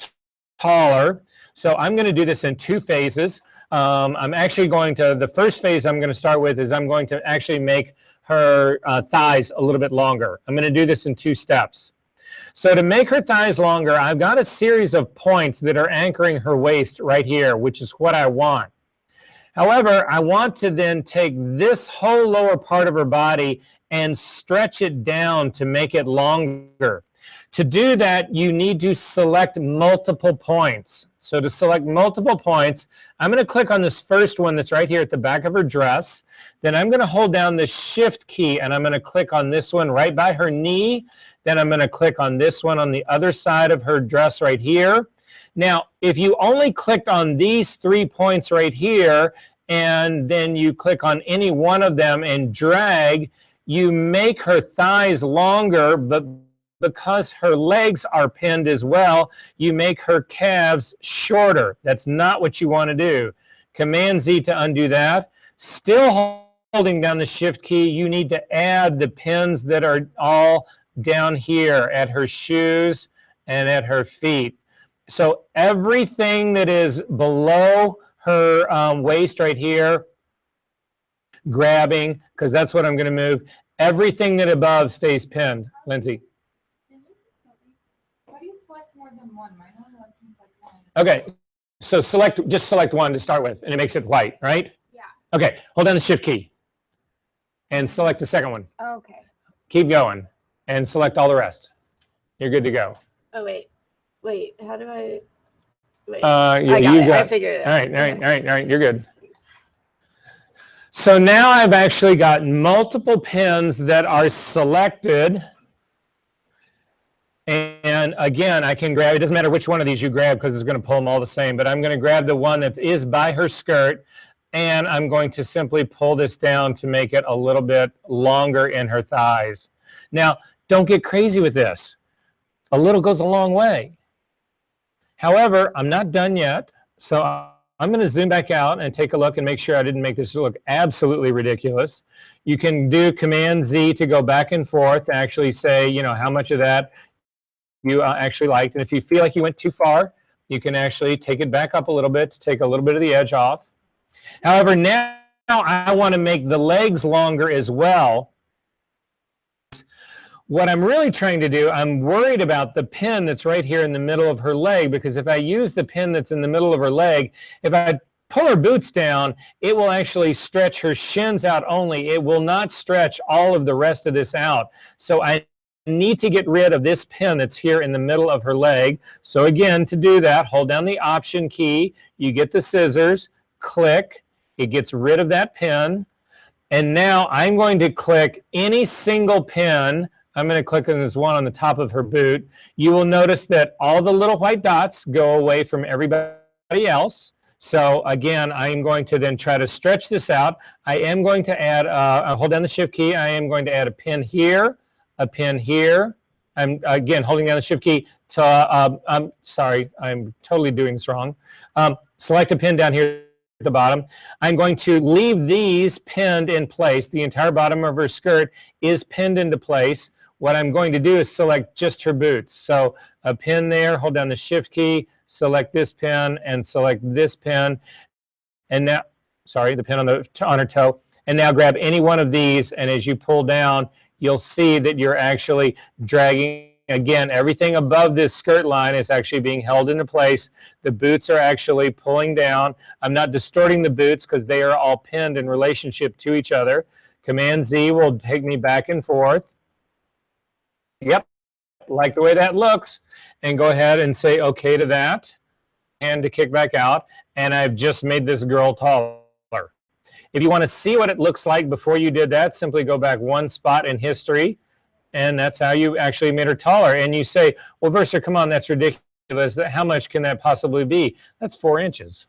S2: taller. So I'm going to do this in two phases. I'm actually going to, the first phase I'm going to start with is I'm going to actually make her thighs a little bit longer. I'm going to do this in two steps. So to make her thighs longer, I've got a series of points that are anchoring her waist right here, which is what I want. However, I want to then take this whole lower part of her body and stretch it down to make it longer. To do that, you need to select multiple points. So to select multiple points, I'm going to click on this first one that's right here at the back of her dress. Then I'm going to hold down the Shift key, and I'm going to click on this one right by her knee. Then I'm going to click on this one on the other side of her dress right here. Now, if you only clicked on these 3 points right here, and then you click on any one of them and drag, you make her thighs longer, but because her legs are pinned as well, you make her calves shorter. That's not what you want to do. Command Z to undo that. Still holding down the shift key, you need to add the pins that are all down here at her shoes and at her feet. So everything that is below her waist right here, grabbing, because that's what I'm going to move. Everything that above stays pinned. Lindsay.
S1: Why do you select more than one? Mine only lets me select one.
S2: Okay, so just select one to start with, and it makes it white, right?
S1: Yeah.
S2: Okay, hold down the shift key and select the second one.
S1: Okay.
S2: Keep going and select all the rest. You're good to go.
S3: Oh, wait. How do I? Wait.
S2: I
S3: figured it out.
S2: All right, you're good. So now I've actually got multiple pins that are selected. And again, I can grab, it doesn't matter which one of these you grab because it's going to pull them all the same, but I'm going to grab the one that is by her skirt, and I'm going to simply pull this down to make it a little bit longer in her thighs. Now, don't get crazy with this. A little goes a long way. However, I'm not done yet, so I'm going to zoom back out and take a look and make sure I didn't make this look absolutely ridiculous. You can do Command Z to go back and forth, actually say, you know, how much of that you actually liked. And if you feel like you went too far, you can actually take it back up a little bit to take a little bit of the edge off. However, now I want to make the legs longer as well. What I'm really trying to do, I'm worried about the pin that's right here in the middle of her leg, because if I use the pin that's in the middle of her leg, if I pull her boots down, it will actually stretch her shins out only. It will not stretch all of the rest of this out. So I need to get rid of this pin that's here in the middle of her leg. So again, to do that, hold down the Option key, you get the scissors, click, it gets rid of that pin. And now I'm going to click any single pin. I'm going to click on this one on the top of her boot. You will notice that all the little white dots go away from everybody else. So again, I'm going to then try to stretch this out. I am going to add, hold down the Shift key, I am going to add a pin here, a pin here. I'm again holding down the Shift key to, I'm sorry, I'm totally doing this wrong. Select a pin down here at the bottom. I'm going to leave these pinned in place. The entire bottom of her skirt is pinned into place. What I'm going to do is select just her boots. So a pin there, hold down the Shift key, select this pin and select this pin. And now, sorry, the pin on her toe. And now grab any one of these, and as you pull down, you'll see that you're actually dragging, again, everything above this skirt line is actually being held into place. The boots are actually pulling down. I'm not distorting the boots because they are all pinned in relationship to each other. Command Z will take me back and forth. Yep, like the way that looks. And go ahead and say okay to that. And to kick back out. And I've just made this girl taller. If you want to see what it looks like before you did that, simply go back one spot in history. And that's how you actually made her taller. And you say, well, Versa, come on, that's ridiculous. How much can that possibly be? That's 4 inches.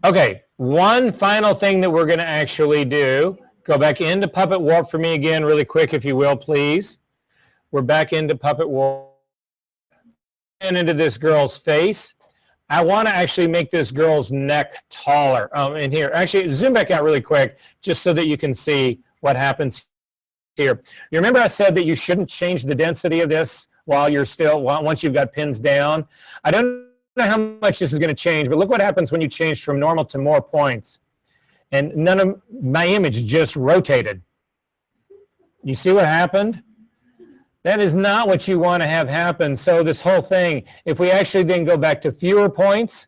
S2: Okay, one final thing that we're going to actually do. Go back into Puppet Warp for me again really quick, if you will, please. We're back into Puppet Warp. And into this girl's face. I want to actually make this girl's neck taller. In here, actually, zoom back out really quick, just so that you can see what happens here. You remember I said that you shouldn't change the density of this while you're still, once you've got pins down? I don't know how much this is going to change, but look what happens when you change from normal to more points. And none of my image just rotated. You see what happened? That is not what you want to have happen. So this whole thing, if we actually then go back to fewer points,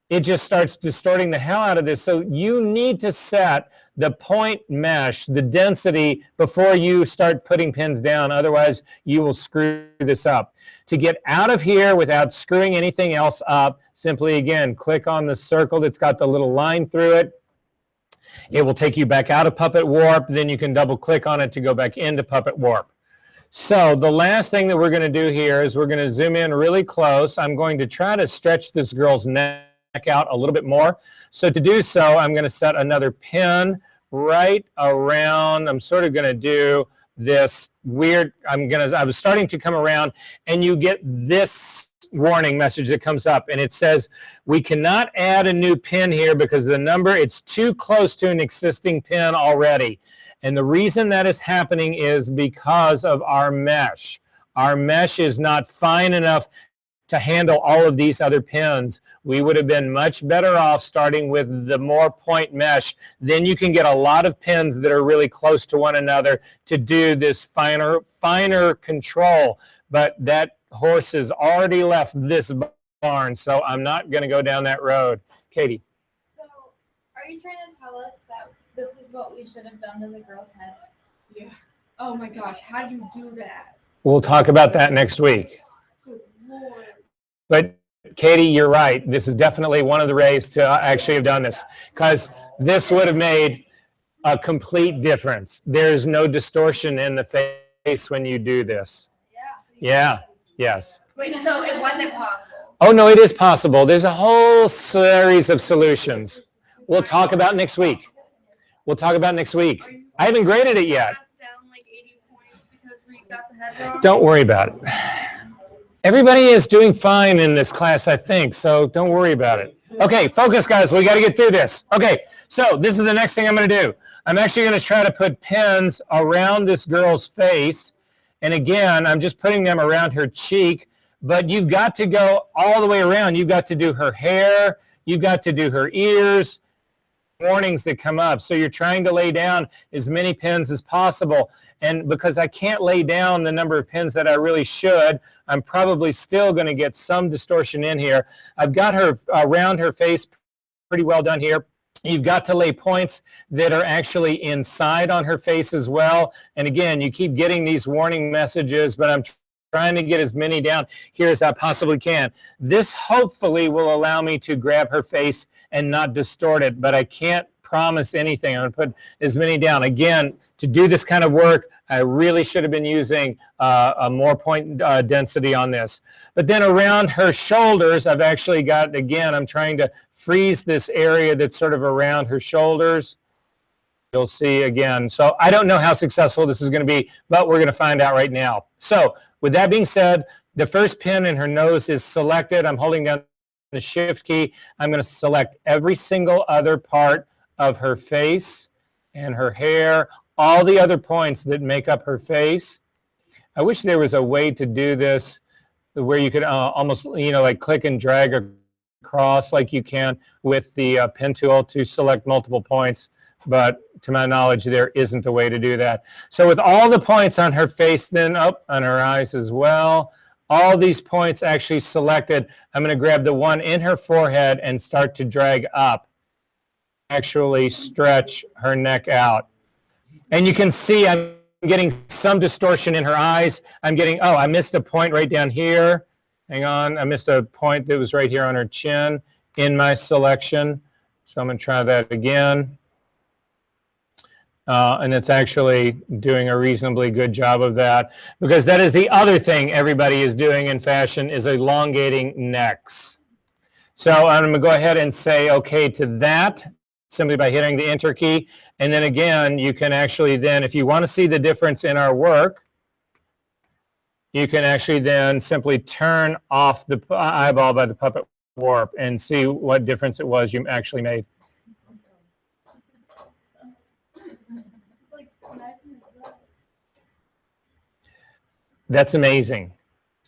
S2: it just starts distorting the hell out of this. So you need to set the point mesh, the density, before you start putting pins down. Otherwise, you will screw this up. To get out of here without screwing anything else up, simply, again, click on the circle that's got the little line through it. It will take you back out of Puppet Warp. Then you can double click on it to go back into Puppet Warp. So the last thing that we're going to do here is we're going to zoom in really close. I'm going to try to stretch this girl's neck out a little bit more. So to do so, I'm going to set another pin right around. I'm sort of going to do this weird, I was starting to come around, and you get this warning message that comes up, and it says, we cannot add a new pin here because the number, it's too close to an existing pin already. And the reason that is happening is because of our mesh. Our mesh is not fine enough to handle all of these other pins. We would have been much better off starting with the more point mesh. Then you can get a lot of pins that are really close to one another to do this finer control. But that horse has already left this barn, so I'm not going to go down that road. Katie.
S1: So, are you trying to tell us that this is what we should have done to the girl's head?
S4: Yeah. Oh my gosh, how do you do that?
S2: We'll talk about that next week.
S4: Good Lord.
S2: But Katie, you're right. This is definitely one of the ways to actually have done this, because this would have made a complete difference. There's no distortion in the face when you do this. Yeah. Yes.
S4: Wait, so it wasn't possible?
S2: Oh, no, it is possible. There's a whole series of solutions. We'll talk about next week. We'll talk about next week. I haven't graded it yet.
S4: Down like 80 points because we got the head wrong?
S2: Don't worry about it. Everybody is doing fine in this class, I think, so don't worry about it. Okay, focus, guys. We got to get through this. Okay, so this is the next thing I'm going to do. I'm actually going to try to put pins around this girl's face. And again, I'm just putting them around her cheek, but you've got to go all the way around. You've got to do her hair. You've got to do her ears. Warnings that come up. So you're trying to lay down as many pins as possible. And because I can't lay down the number of pins that I really should, I'm probably still going to get some distortion in here. I've got her around her face pretty well done here. You've got to lay points that are actually inside on her face as well. And again, you keep getting these warning messages, but I'm trying to get as many down here as I possibly can. This hopefully will allow me to grab her face and not distort it, but I can't promise anything. I'm going to put as many down. Again, to do this kind of work, I really should have been using a more point density on this. But then around her shoulders, I've actually got, again, I'm trying to freeze this area that's sort of around her shoulders. You'll see again. So I don't know how successful this is going to be, but we're going to find out right now. So with that being said, the first pin in her nose is selected. I'm holding down the shift key. I'm going to select every single other part of her face and her hair, all the other points that make up her face. I wish there was a way to do this where you could almost, like click and drag across like you can with the pen tool to select multiple points. But to my knowledge, there isn't a way to do that. So with all the points on her face, then up on her eyes as well, all these points actually selected, I'm going to grab the one in her forehead and start to drag up, actually stretch her neck out. And you can see I'm getting some distortion in her eyes. I'm getting, I missed a point right down here. Hang on, I missed a point that was right here on her chin in my selection. So I'm going to try that again. And it's actually doing a reasonably good job of that, because that is the other thing everybody is doing in fashion, is elongating necks. So I'm going to go ahead and say okay to that simply by hitting the enter key. And then again, you can actually then, if you want to see the difference in our work, you can actually then simply turn off the eyeball by the puppet warp and see what difference it was you actually made. That's amazing.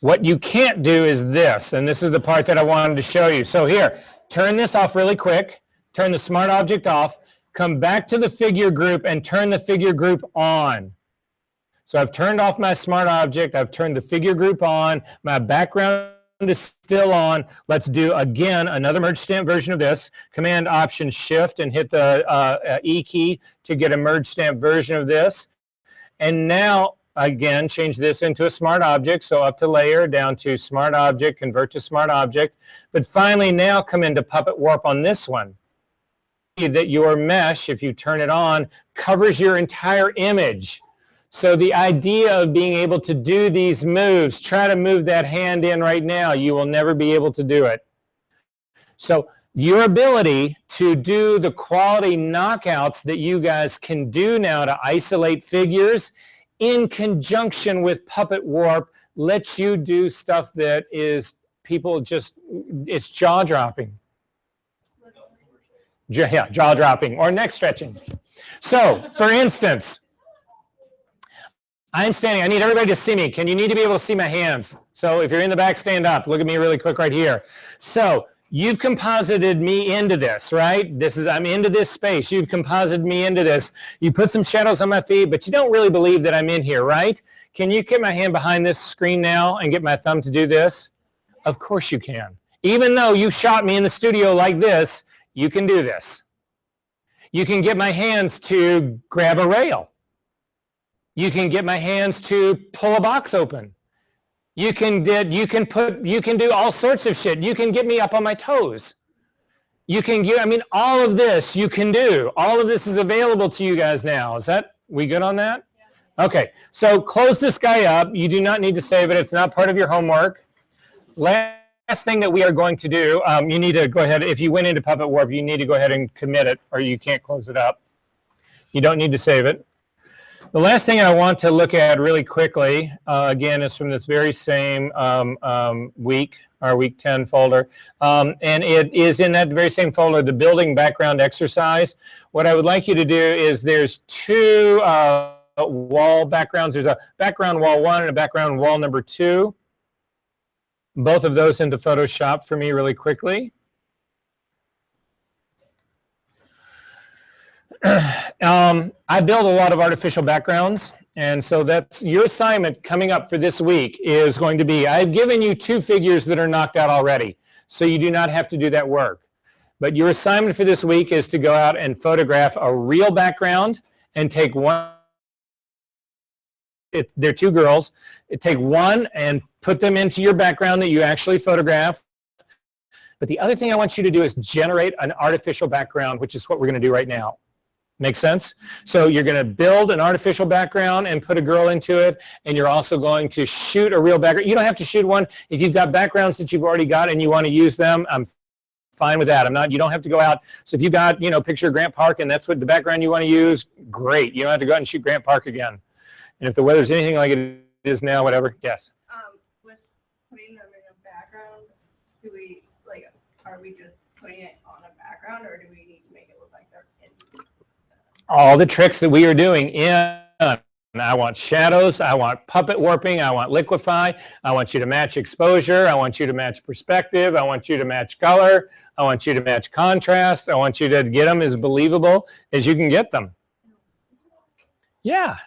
S2: What you can't do is this, and this is the part that I wanted to show you. So here, turn this off really quick, turn the smart object off, come back to the figure group and turn the figure group on. So I've turned off my smart object, I've turned the figure group on, my background is still on. Let's do again another merge stamp version of this. Command Option Shift and hit the E key to get a merge stamp version of this. And now again, change this into a smart object. So up to layer, down to smart object, convert to smart object. But finally now come into Puppet Warp on this one. That your mesh, if you turn it on, covers your entire image. So the idea of being able to do these moves, try to move that hand in right now, you will never be able to do it. So your ability to do the quality knockouts that you guys can do now to isolate figures in conjunction with Puppet Warp, lets you do stuff that is it's jaw-dropping. Yeah, jaw-dropping or neck stretching. So, for instance, I'm standing. I need everybody to see me. You need to be able to see my hands. So if you're in the back, stand up. Look at me really quick right here. So you've composited me into this, right? I'm into this space. You've composited me into this. You put some shadows on my feet, but you don't really believe that I'm in here, right? Can you get my hand behind this screen now and get my thumb to do this? Of course you can. Even though you shot me in the studio like this, you can do this. You can get my hands to grab a rail. You can get my hands to pull a box open. You can do all sorts of shit. You can get me up on my toes. You can all of this you can do. All of this is available to you guys now. We good on that? Yeah. Okay, so close this guy up. You do not need to save it. It's not part of your homework. Last thing that we are going to do, you need to go ahead, if you went into Puppet Warp, you need to go ahead and commit it, or you can't close it up. You don't need to save it. The last thing I want to look at really quickly, again, is from this very same week, our week 10 folder. And it is in that very same folder, the building background exercise. What I would like you to do is there's two wall backgrounds. There's a background wall 1 and a background wall number 2. Both of those into Photoshop for me really quickly. I build a lot of artificial backgrounds, and so that's your assignment coming up for this week is going to be, I've given you 2 figures that are knocked out already, so you do not have to do that work. But your assignment for this week is to go out and photograph a real background and take one. They're 2 girls. Take one and put them into your background that you actually photographed. But the other thing I want you to do is generate an artificial background, which is what we're going to do right now. Make sense? So you're going to build an artificial background and put a girl into it, and you're also going to shoot a real background. You don't have to shoot one. If you've got backgrounds that you've already got and you want to use them, I'm fine with that. You don't have to go out. So if you've got, picture of Grant Park and that's what the background you want to use, great. You don't have to go out and shoot Grant Park again. And if the weather's anything like it is now, whatever, yes.
S4: With putting them in a background, are we just putting it on a background, or do we need to make it look like they're in?
S2: All the tricks that we are doing I want shadows, I want puppet warping, I want liquify, I want you to match exposure, I want you to match perspective, I want you to match color, I want you to match contrast, I want you to get them as believable as you can get them. Yeah.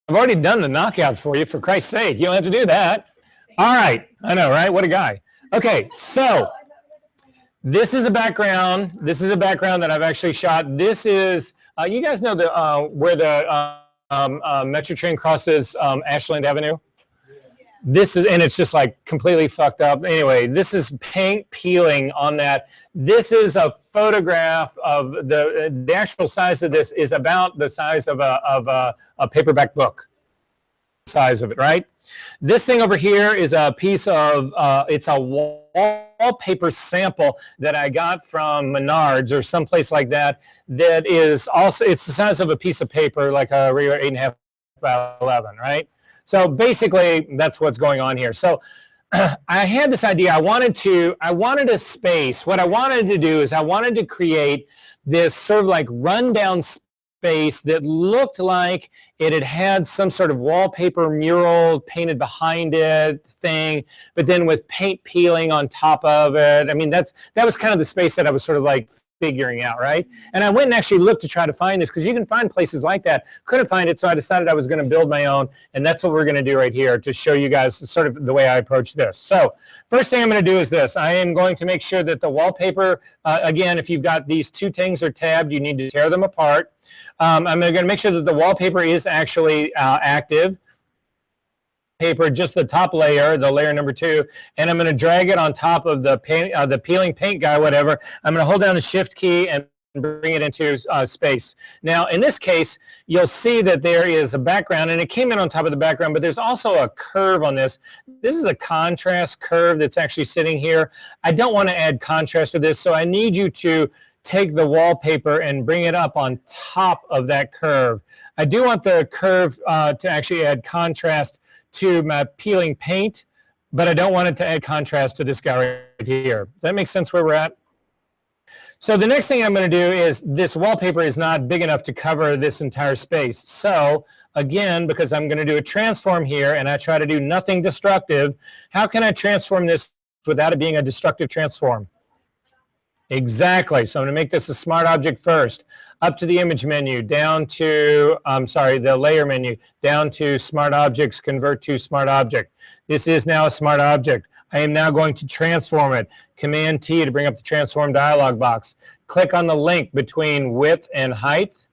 S2: I've already done the knockout for you, for Christ's sake. You don't have to do that. All right. I know, right? What a guy. Okay, so this is a background. This is a background that I've actually shot. This is, you guys know where the Metro train crosses Ashland Avenue? This is, and it's just like completely fucked up. Anyway, this is paint peeling on that. This is a photograph of the actual size of this is about the size of a paperback book. Size of it, right? This thing over here is a piece of, it's a wallpaper sample that I got from Menards or someplace like that. That is also, it's the size of a piece of paper, like a regular 8.5 by 11, right? So basically, that's what's going on here. So I had this idea. I wanted a space. What I wanted to do is I wanted to create this sort of like rundown space that looked like it had some sort of wallpaper mural painted behind it thing, but then with paint peeling on top of it. I mean, that was kind of the space that I was sort of like figuring out, right? And I went and actually looked to try to find this because you can find places like that. Couldn't find it, so I decided I was going to build my own, and that's what we're going to do right here to show you guys sort of the way I approach this. So first thing I'm going to do is this. I am going to make sure that the wallpaper, again, if you've got these 2 things are tabbed, you need to tear them apart. I'm going to make sure that the wallpaper is actually active. Paper, just the top layer, the layer number 2, and I'm going to drag it on top of the paint, the peeling paint guy, whatever. I'm going to hold down the shift key and bring it into space. Now, in this case, you'll see that there is a background, and it came in on top of the background, but there's also a curve on this. This is a contrast curve that's actually sitting here. I don't want to add contrast to this, so I need you to take the wallpaper and bring it up on top of that curve. I do want the curve to actually add contrast to my peeling paint, but I don't want it to add contrast to this guy right here. Does that make sense where we're at? So the next thing I'm going to do is this wallpaper is not big enough to cover this entire space. So again, because I'm going to do a transform here and I try to do nothing destructive, how can I transform this without it being a destructive transform? Exactly. So I'm going to make this a smart object first. Up to the image menu, down to, the layer menu, down to smart objects, convert to smart object. This is now a smart object. I am now going to transform it. Command T to bring up the transform dialog box. Click on the link between width and height.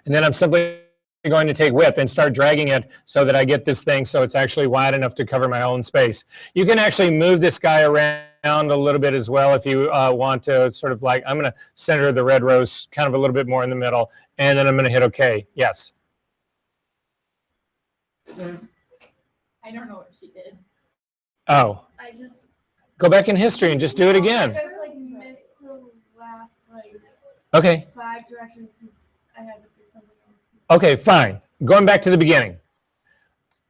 S2: And then I'm simply going to take width and start dragging it so that I get this thing so it's actually wide enough to cover my own space. You can actually move this guy around a little bit as well if you want to sort of like, I'm going to center the red rose kind of a little bit more in the middle, and then I'm going to hit OK. Yes?
S1: I don't know what she did.
S2: Oh.
S4: I just
S2: Go back in history and just do it again.
S4: I just like missed the last like
S2: Okay.
S4: 5 directions because I had to fix something.
S2: Okay, fine. Going back to the beginning.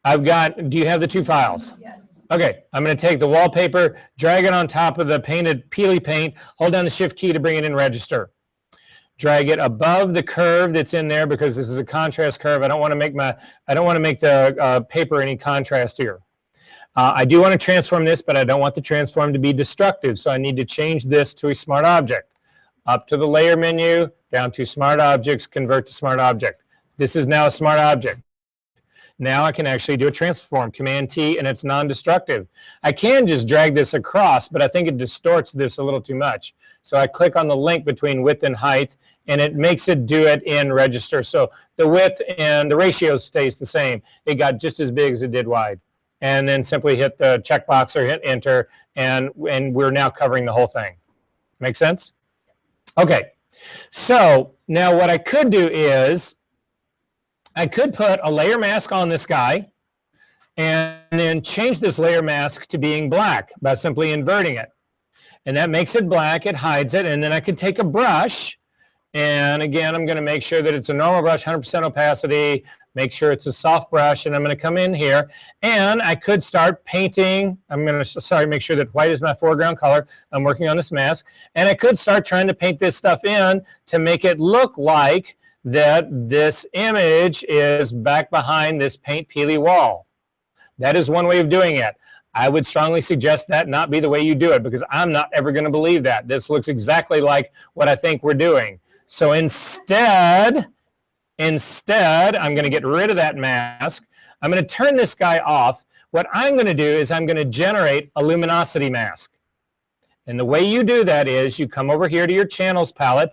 S2: Do you have the 2 files?
S4: Yes.
S2: Okay, I'm going to take the wallpaper, drag it on top of the painted peely paint, hold down the shift key to bring it in register. Drag it above the curve that's in there because this is a contrast curve. I don't want to make the paper any contrast here. I do want to transform this, but I don't want the transform to be destructive, so I need to change this to a smart object. Up to the layer menu, down to smart objects, convert to smart object. This is now a smart object. Now I can actually do a transform, Command T, and it's non-destructive. I can just drag this across, but I think it distorts this a little too much. So I click on the link between width and height, and it makes it do it in register. So the width and the ratio stays the same. It got just as big as it did wide. And then simply hit the checkbox or hit enter, and we're now covering the whole thing. Make sense? Okay. So now what I could do is I could put a layer mask on this guy and then change this layer mask to being black by simply inverting it. And that makes it black, it hides it, and then I could take a brush, and again, I'm going to make sure that it's a normal brush, 100% opacity, make sure it's a soft brush, and I'm going to come in here, and I could start painting. I'm going to, make sure that white is my foreground color. I'm working on this mask, and I could start trying to paint this stuff in to make it look like that this image is back behind this paint peely wall. That is one way of doing it. I would strongly suggest that not be the way you do it because I'm not ever going to believe that. This looks exactly like what I think we're doing. So instead, I'm going to get rid of that mask. I'm going to turn this guy off. What I'm going to do is I'm going to generate a luminosity mask. And the way you do that is you come over here to your channels palette.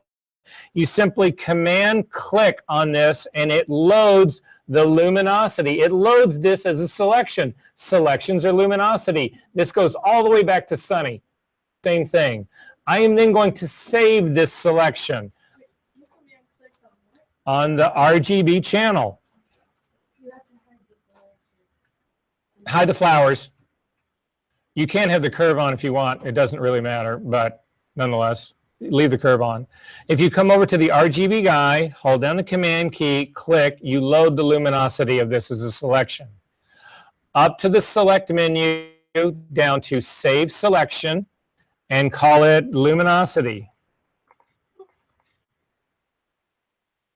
S2: You simply command click on this and it loads the luminosity. It loads this as a selection. Selections are luminosity. This goes all the way back to Sunny. Same thing. I am then going to save this selection on the RGB channel.
S4: You have to hide the flowers first.
S2: Hide the flowers. You can have the curve on if you want. It doesn't really matter, but nonetheless, leave the curve on. If you come over to the RGB guy, hold down the command key, click, you load the luminosity of this as a selection. Up to the select menu, down to save selection, and call it luminosity.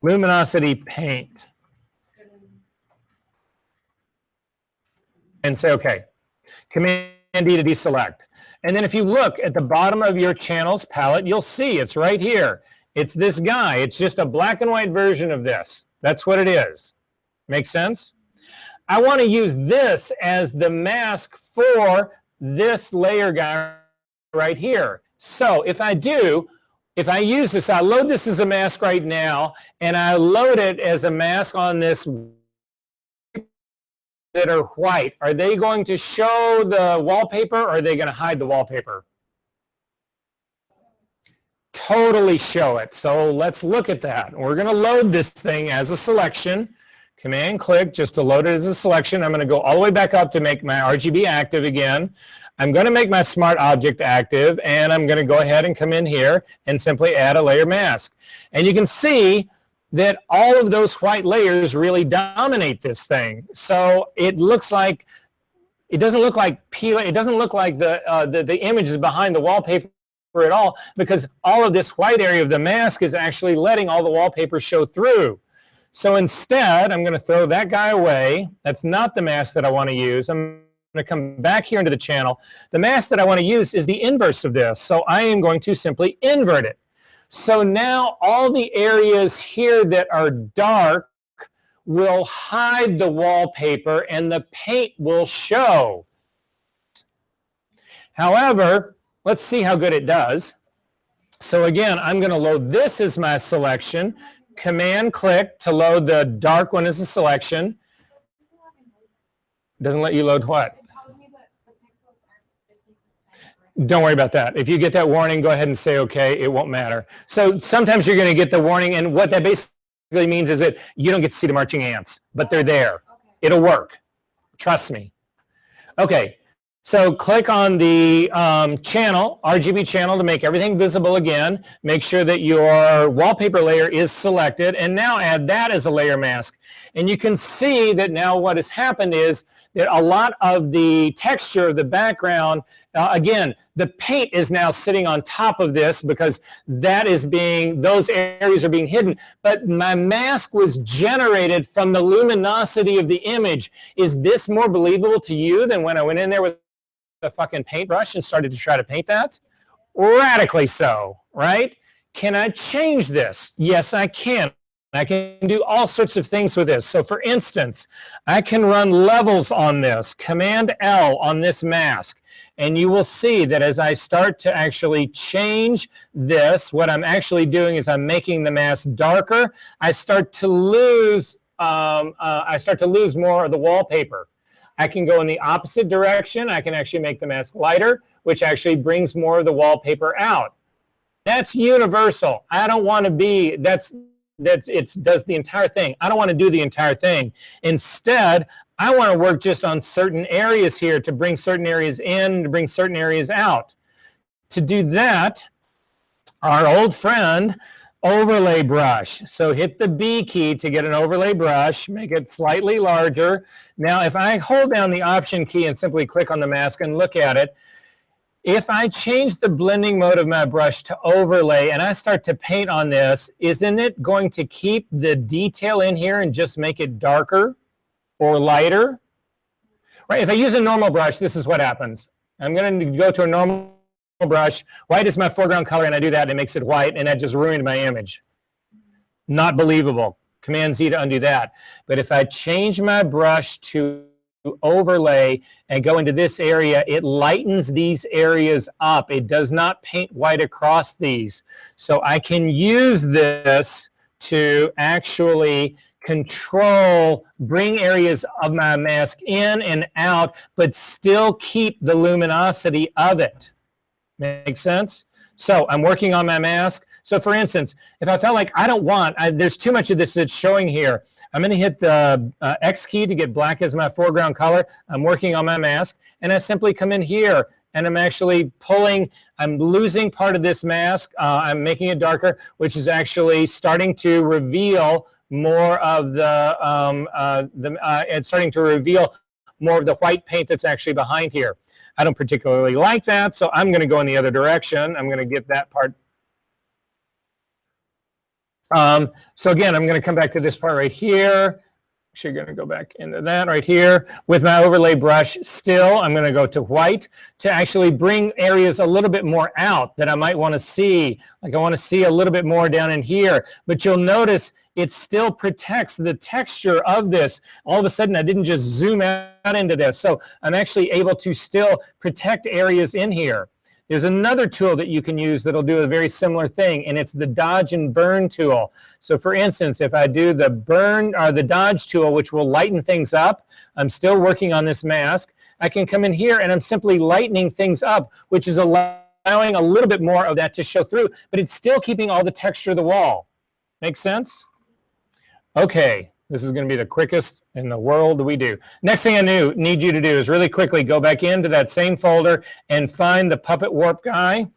S2: Luminosity paint. And say OK. Command D to deselect. And then if you look at the bottom of your channels palette, you'll see it's right here. It's this guy. It's just a black and white version of this. That's what it is. Make sense? I want to use this as the mask for this layer guy right here. So if I use this, I load this as a mask right now, and I load it as a mask on this that are white. Are they going to show the wallpaper or are they going to hide the wallpaper? Totally show it. So let's look at that. We're going to load this thing as a selection. Command click just to load it as a selection. I'm going to go all the way back up to make my RGB active again. I'm going to make my smart object active, and I'm going to go ahead and come in here and simply add a layer mask. And you can see that all of those white layers really dominate this thing. So it looks like, it doesn't look like the image is behind the wallpaper at all, because all of this white area of the mask is actually letting all the wallpaper show through. So instead, I'm going to throw that guy away. That's not the mask that I want to use. I'm going to come back here into the channel. The mask that I want to use is the inverse of this. So I am going to simply invert it. So now all the areas here that are dark will hide the wallpaper and the paint will show. However, let's see how good it does. So again, I'm going to load this as my selection. Command click to load the dark one as a selection. Doesn't let you load what?
S1: It tells me that the pixels aren't 50%.
S2: Don't worry about that. If you get that warning, go ahead and say okay. It won't matter. So sometimes you're going to get the warning, and what that basically means is that you don't get to see the marching ants, but they're there.
S1: Okay.
S2: It'll work. Trust me. Okay. So click on the channel, RGB channel, to make everything visible again. Make sure that your wallpaper layer is selected, and now add that as a layer mask. And you can see that now what has happened is that a lot of the texture of the background, again, the paint is now sitting on top of this because that is being, those areas are being hidden. But my mask was generated from the luminosity of the image. Is this more believable to you than when I went in there with a fucking paintbrush and started to try to paint that? Radically so, right? Can I change this? Yes, I can. I can do all sorts of things with this. So for instance, I can run levels on this, Command L on this mask, and you will see that as I start to actually change this, what I'm actually doing is I'm making the mask darker. I start to lose more of the wallpaper. I can go in the opposite direction. I can actually make the mask lighter, which actually brings more of the wallpaper out. That's universal. I don't want to be, it does the entire thing. I don't want to do the entire thing. Instead, I want to work just on certain areas here to bring certain areas in, to bring certain areas out. To do that, our old friend, overlay brush. So hit the B key to get an overlay brush, make it slightly larger. Now, if I hold down the Option key and simply click on the mask and look at it, if I change the blending mode of my brush to overlay and I start to paint on this, isn't it going to keep the detail in here and just make it darker or lighter? Right? If I use a normal brush, this is what happens. I'm going to go to a normal brush. White is my foreground color, and I do that, and it makes it white, and that just ruined my image. Not believable. Command Z to undo that. But if I change my brush to overlay and go into this area, it lightens these areas up. It does not paint white across these. So I can use this to actually control, bring areas of my mask in and out, but still keep the luminosity of it. Make sense? So I'm working on my mask. So for instance, if I felt like I don't want, there's too much of this that's showing here, I'm going to hit the X key to get black as my foreground color. I'm working on my mask, and I simply come in here, and I'm actually pulling, I'm losing part of this mask. I'm making it darker, which is actually starting to reveal more of it's starting to reveal more of the white paint that's actually behind here. I don't particularly like that, so I'm going to go in the other direction. I'm going to get that part. So again, I'm going to come back to this part right here. Actually, going to go back into that right here. With my overlay brush still, I'm going to go to white to actually bring areas a little bit more out that I might want to see. Like I want to see a little bit more down in here. But you'll notice it still protects the texture of this. All of a sudden, I didn't just zoom out into this. So I'm actually able to still protect areas in here. There's another tool that you can use that'll do a very similar thing, and it's the dodge and burn tool. So for instance, if I do the burn or the dodge tool, which will lighten things up, I'm still working on this mask. I can come in here and I'm simply lightening things up, which is allowing a little bit more of that to show through, but it's still keeping all the texture of the wall. Make sense? Okay, This is going to be the quickest in the world we do. Next thing I need you to do is really quickly go back into that same folder and find the Puppet Warp guy.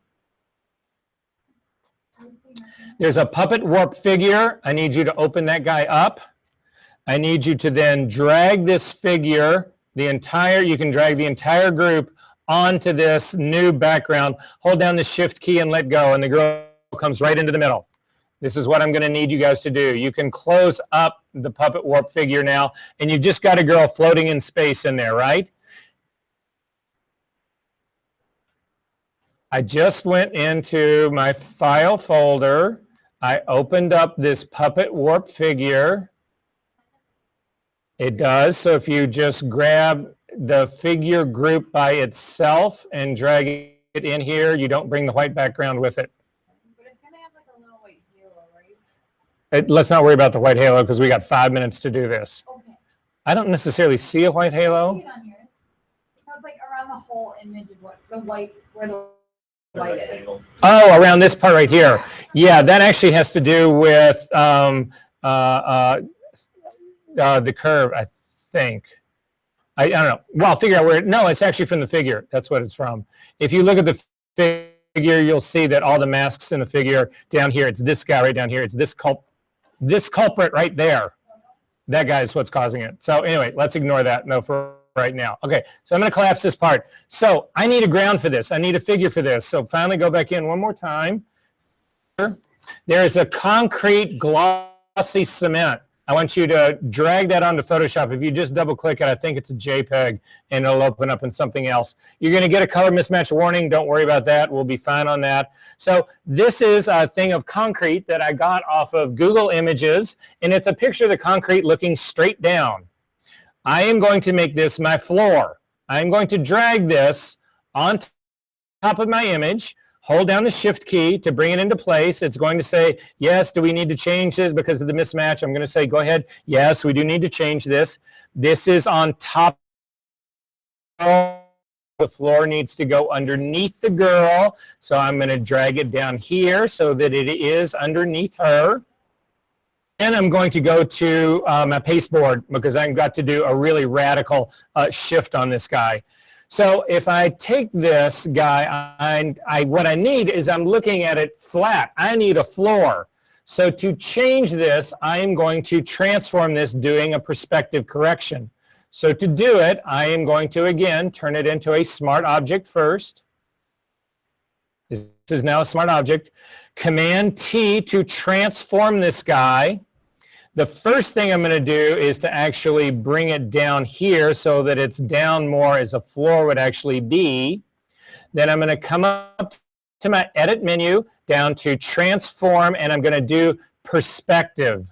S2: There's a Puppet Warp figure. I need you to open that guy up. I need you to then drag this figure, you can drag the entire group onto this new background. Hold down the shift key and let go, and the girl comes right into the middle. This is what I'm going to need you guys to do. You can close up the Puppet Warp figure now, and you've just got a girl floating in space in there, right? I just went into my file folder. I opened up this Puppet Warp figure. It does. So if you just grab the figure group by itself and drag it in here, you don't bring the white background with it.
S1: But it's gonna have like a little white halo, right?
S2: Let's not worry about the white halo because we got 5 minutes to do this.
S1: Okay.
S2: I don't necessarily see a white
S1: I
S2: halo.
S1: see it on yours. So it's like around the whole image of what the white, where the white is.
S2: Oh, around this part right here. Yeah, that actually has to do with the curve, I think. I don't know. Well, I'll figure out where. No, it's actually from the figure. That's what it's from. If you look at the figure, you'll see that all the masks in the figure down here, it's this guy right down here. It's this culprit right there. That guy is what's causing it. So anyway, let's ignore that. No, for right now. Okay, so I'm going to collapse this part. So I need a ground for this. I need a figure for this. So finally go back in one more time. There is a concrete glossy cement. I want you to drag that onto Photoshop. If you just double click it, I think it's a JPEG, and it'll open up in something else. You're going to get a color mismatch warning. Don't worry about that. We'll be fine on that. So this is a thing of concrete that I got off of Google Images, and it's a picture of the concrete looking straight down. I am going to make this my floor. I'm going to drag this on top of my image. Hold down the shift key to bring it into place. It's going to say, yes, do we need to change this because of the mismatch? I'm going to say, go ahead. Yes, we do need to change this. This is on top. The floor needs to go underneath the girl. So I'm going to drag it down here so that it is underneath her. And I'm going to go to my pasteboard because I've got to do a really radical shift on this guy. So if I take this guy, what I need is I'm looking at it flat. I need a floor. So to change this, I am going to transform this doing a perspective correction. So to do it, I am going to, again, turn it into a smart object first. This is now a smart object. Command T to transform this guy. The first thing I'm going to do is to actually bring it down here so that it's down more as a floor would actually be. Then I'm going to come up to my edit menu, down to transform, and I'm going to do perspective.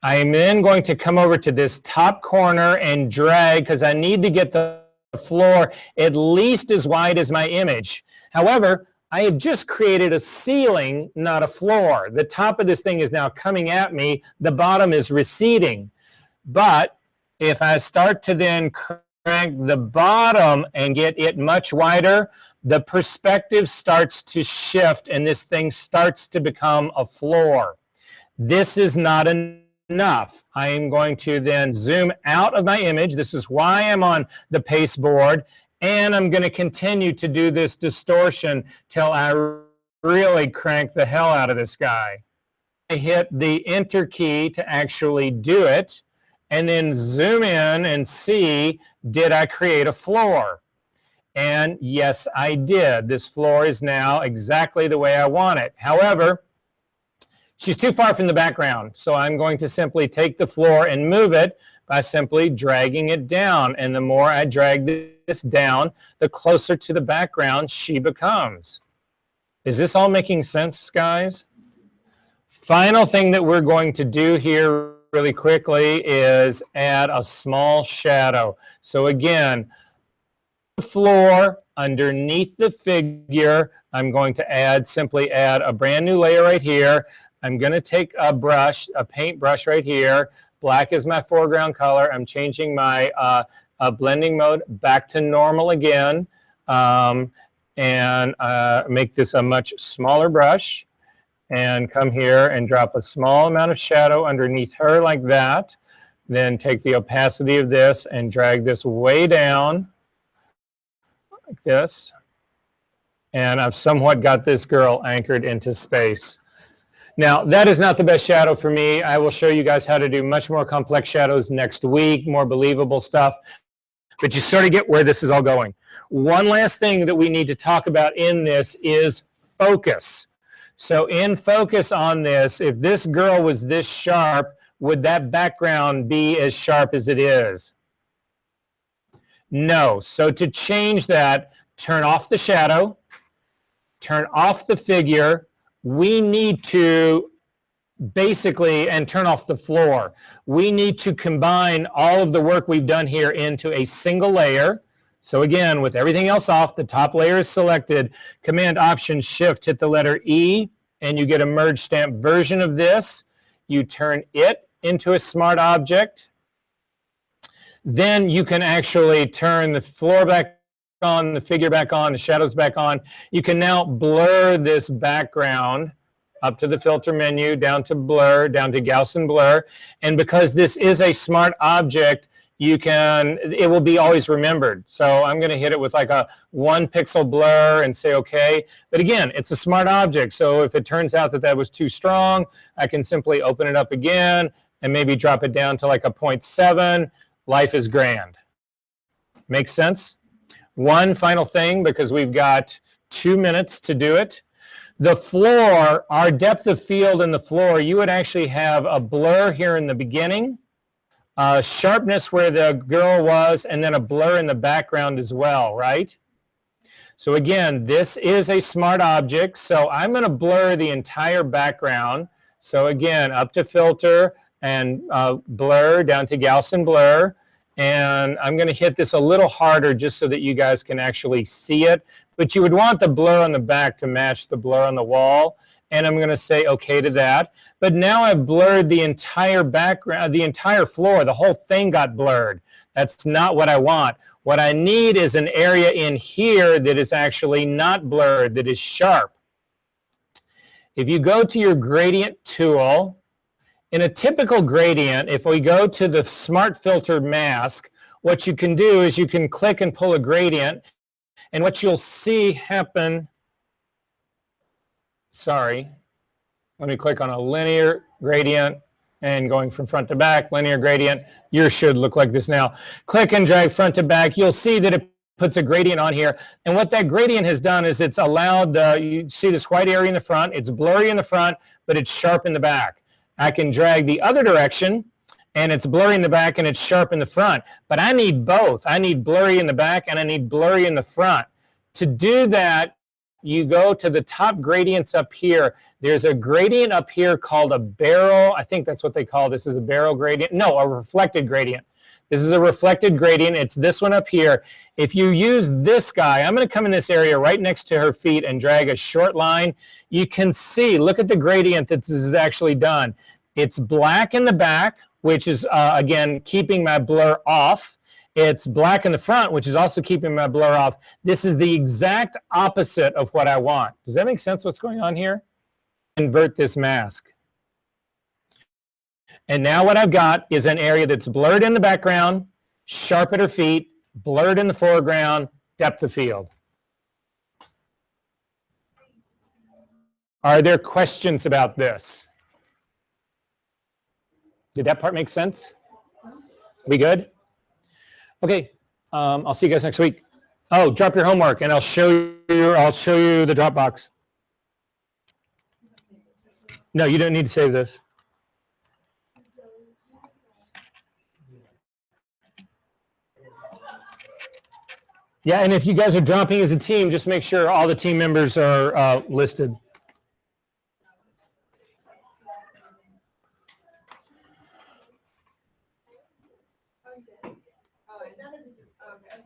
S2: I am then going to come over to this top corner and drag because I need to get the floor at least as wide as my image. However, I have just created a ceiling, not a floor. The top of this thing is now coming at me. The bottom is receding. But if I start to then crank the bottom and get it much wider, the perspective starts to shift and this thing starts to become a floor. This is not enough. I am going to then zoom out of my image. This is why I'm on the pasteboard. And I'm going to continue to do this distortion till I really crank the hell out of this guy. I hit the Enter key to actually do it, and then zoom in and see, did I create a floor? And yes, I did. This floor is now exactly the way I want it. However, she's too far from the background, so I'm going to simply take the floor and move it by simply dragging it down. And the more I drag this down, the closer to the background she becomes. Is this all making sense, guys? Final thing that we're going to do here really quickly is add a small shadow. So again, the floor underneath the figure, I'm going to simply add a brand new layer right here. I'm going to take a brush, a paint brush right here. Black is my foreground color. I'm changing my blending mode back to normal again, and make this a much smaller brush. and come here and drop a small amount of shadow underneath her like that. Then take the opacity of this and drag this way down like this. And I've somewhat got this girl anchored into space. Now, that is not the best shadow for me. I will show you guys how to do much more complex shadows next week, more believable stuff. But you sort of get where this is all going. One last thing that we need to talk about in this is focus. So in focus on this, if this girl was this sharp, would that background be as sharp as it is? No. So to change that, turn off the shadow, turn off the figure. We need to basically, and turn off the floor. We need to combine all of the work we've done here into a single layer. So again, with everything else off, the top layer is selected. Command Option Shift, hit the letter E, and you get a merge stamp version of this. You turn it into a smart object. Then you can actually turn the floor back on, the figure back on, the shadows back on. You can now blur this background up to the filter menu, down to blur, down to Gaussian blur. And because this is a smart object, it will be always remembered. So I'm going to hit it with like a 1 pixel blur and say okay. But again, it's a smart object. So if it turns out that that was too strong, I can simply open it up again and maybe drop it down to like a 0.7. Life is grand. Makes sense? One final thing, because we've got 2 minutes to do it. The floor, our depth of field in the floor, you would actually have a blur here in the beginning, sharpness where the girl was, and then a blur in the background as well, right? So again, this is a smart object, so I'm going to blur the entire background. So again, up to filter and blur, down to Gaussian blur. And I'm going to hit this a little harder just so that you guys can actually see it. But you would want the blur on the back to match the blur on the wall. And I'm going to say okay to that. But now I've blurred the entire background, the entire floor. The whole thing got blurred. That's not what I want. What I need is an area in here that is actually not blurred, that is sharp. If you go to your gradient tool, in a typical gradient, if we go to the Smart Filter mask, what you can do is you can click and pull a gradient, and what you'll see happen, sorry, let me click on a linear gradient, and going from front to back, linear gradient, yours should look like this now. Click and drag front to back, you'll see that it puts a gradient on here, and what that gradient has done is it's allowed, you see this white area in the front, it's blurry in the front, but it's sharp in the back. I can drag the other direction, and it's blurry in the back and it's sharp in the front. But I need both. I need blurry in the back and I need blurry in the front. To do that, you go to the top gradients up here. There's a gradient up here called a barrel. I think that's what they call this, is a barrel gradient. No, a reflected gradient. This is a reflected gradient. It's this one up here. If you use this guy, I'm going to come in this area right next to her feet and drag a short line. You can see, look at the gradient that this is actually done. It's black in the back, which is, again, keeping my blur off. It's black in the front, which is also keeping my blur off. This is the exact opposite of what I want. Does that make sense what's going on here? Invert this mask. And now what I've got is an area that's blurred in the background, sharp at her feet, blurred in the foreground, depth of field. Are there questions about this? Did that part make sense? We good? Okay, I'll see you guys next week. Oh, drop your homework and I'll show you the Dropbox. No, you don't need to save this. Yeah, and if you guys are dropping as a team, just make sure all the team members are listed.
S4: Oh, okay.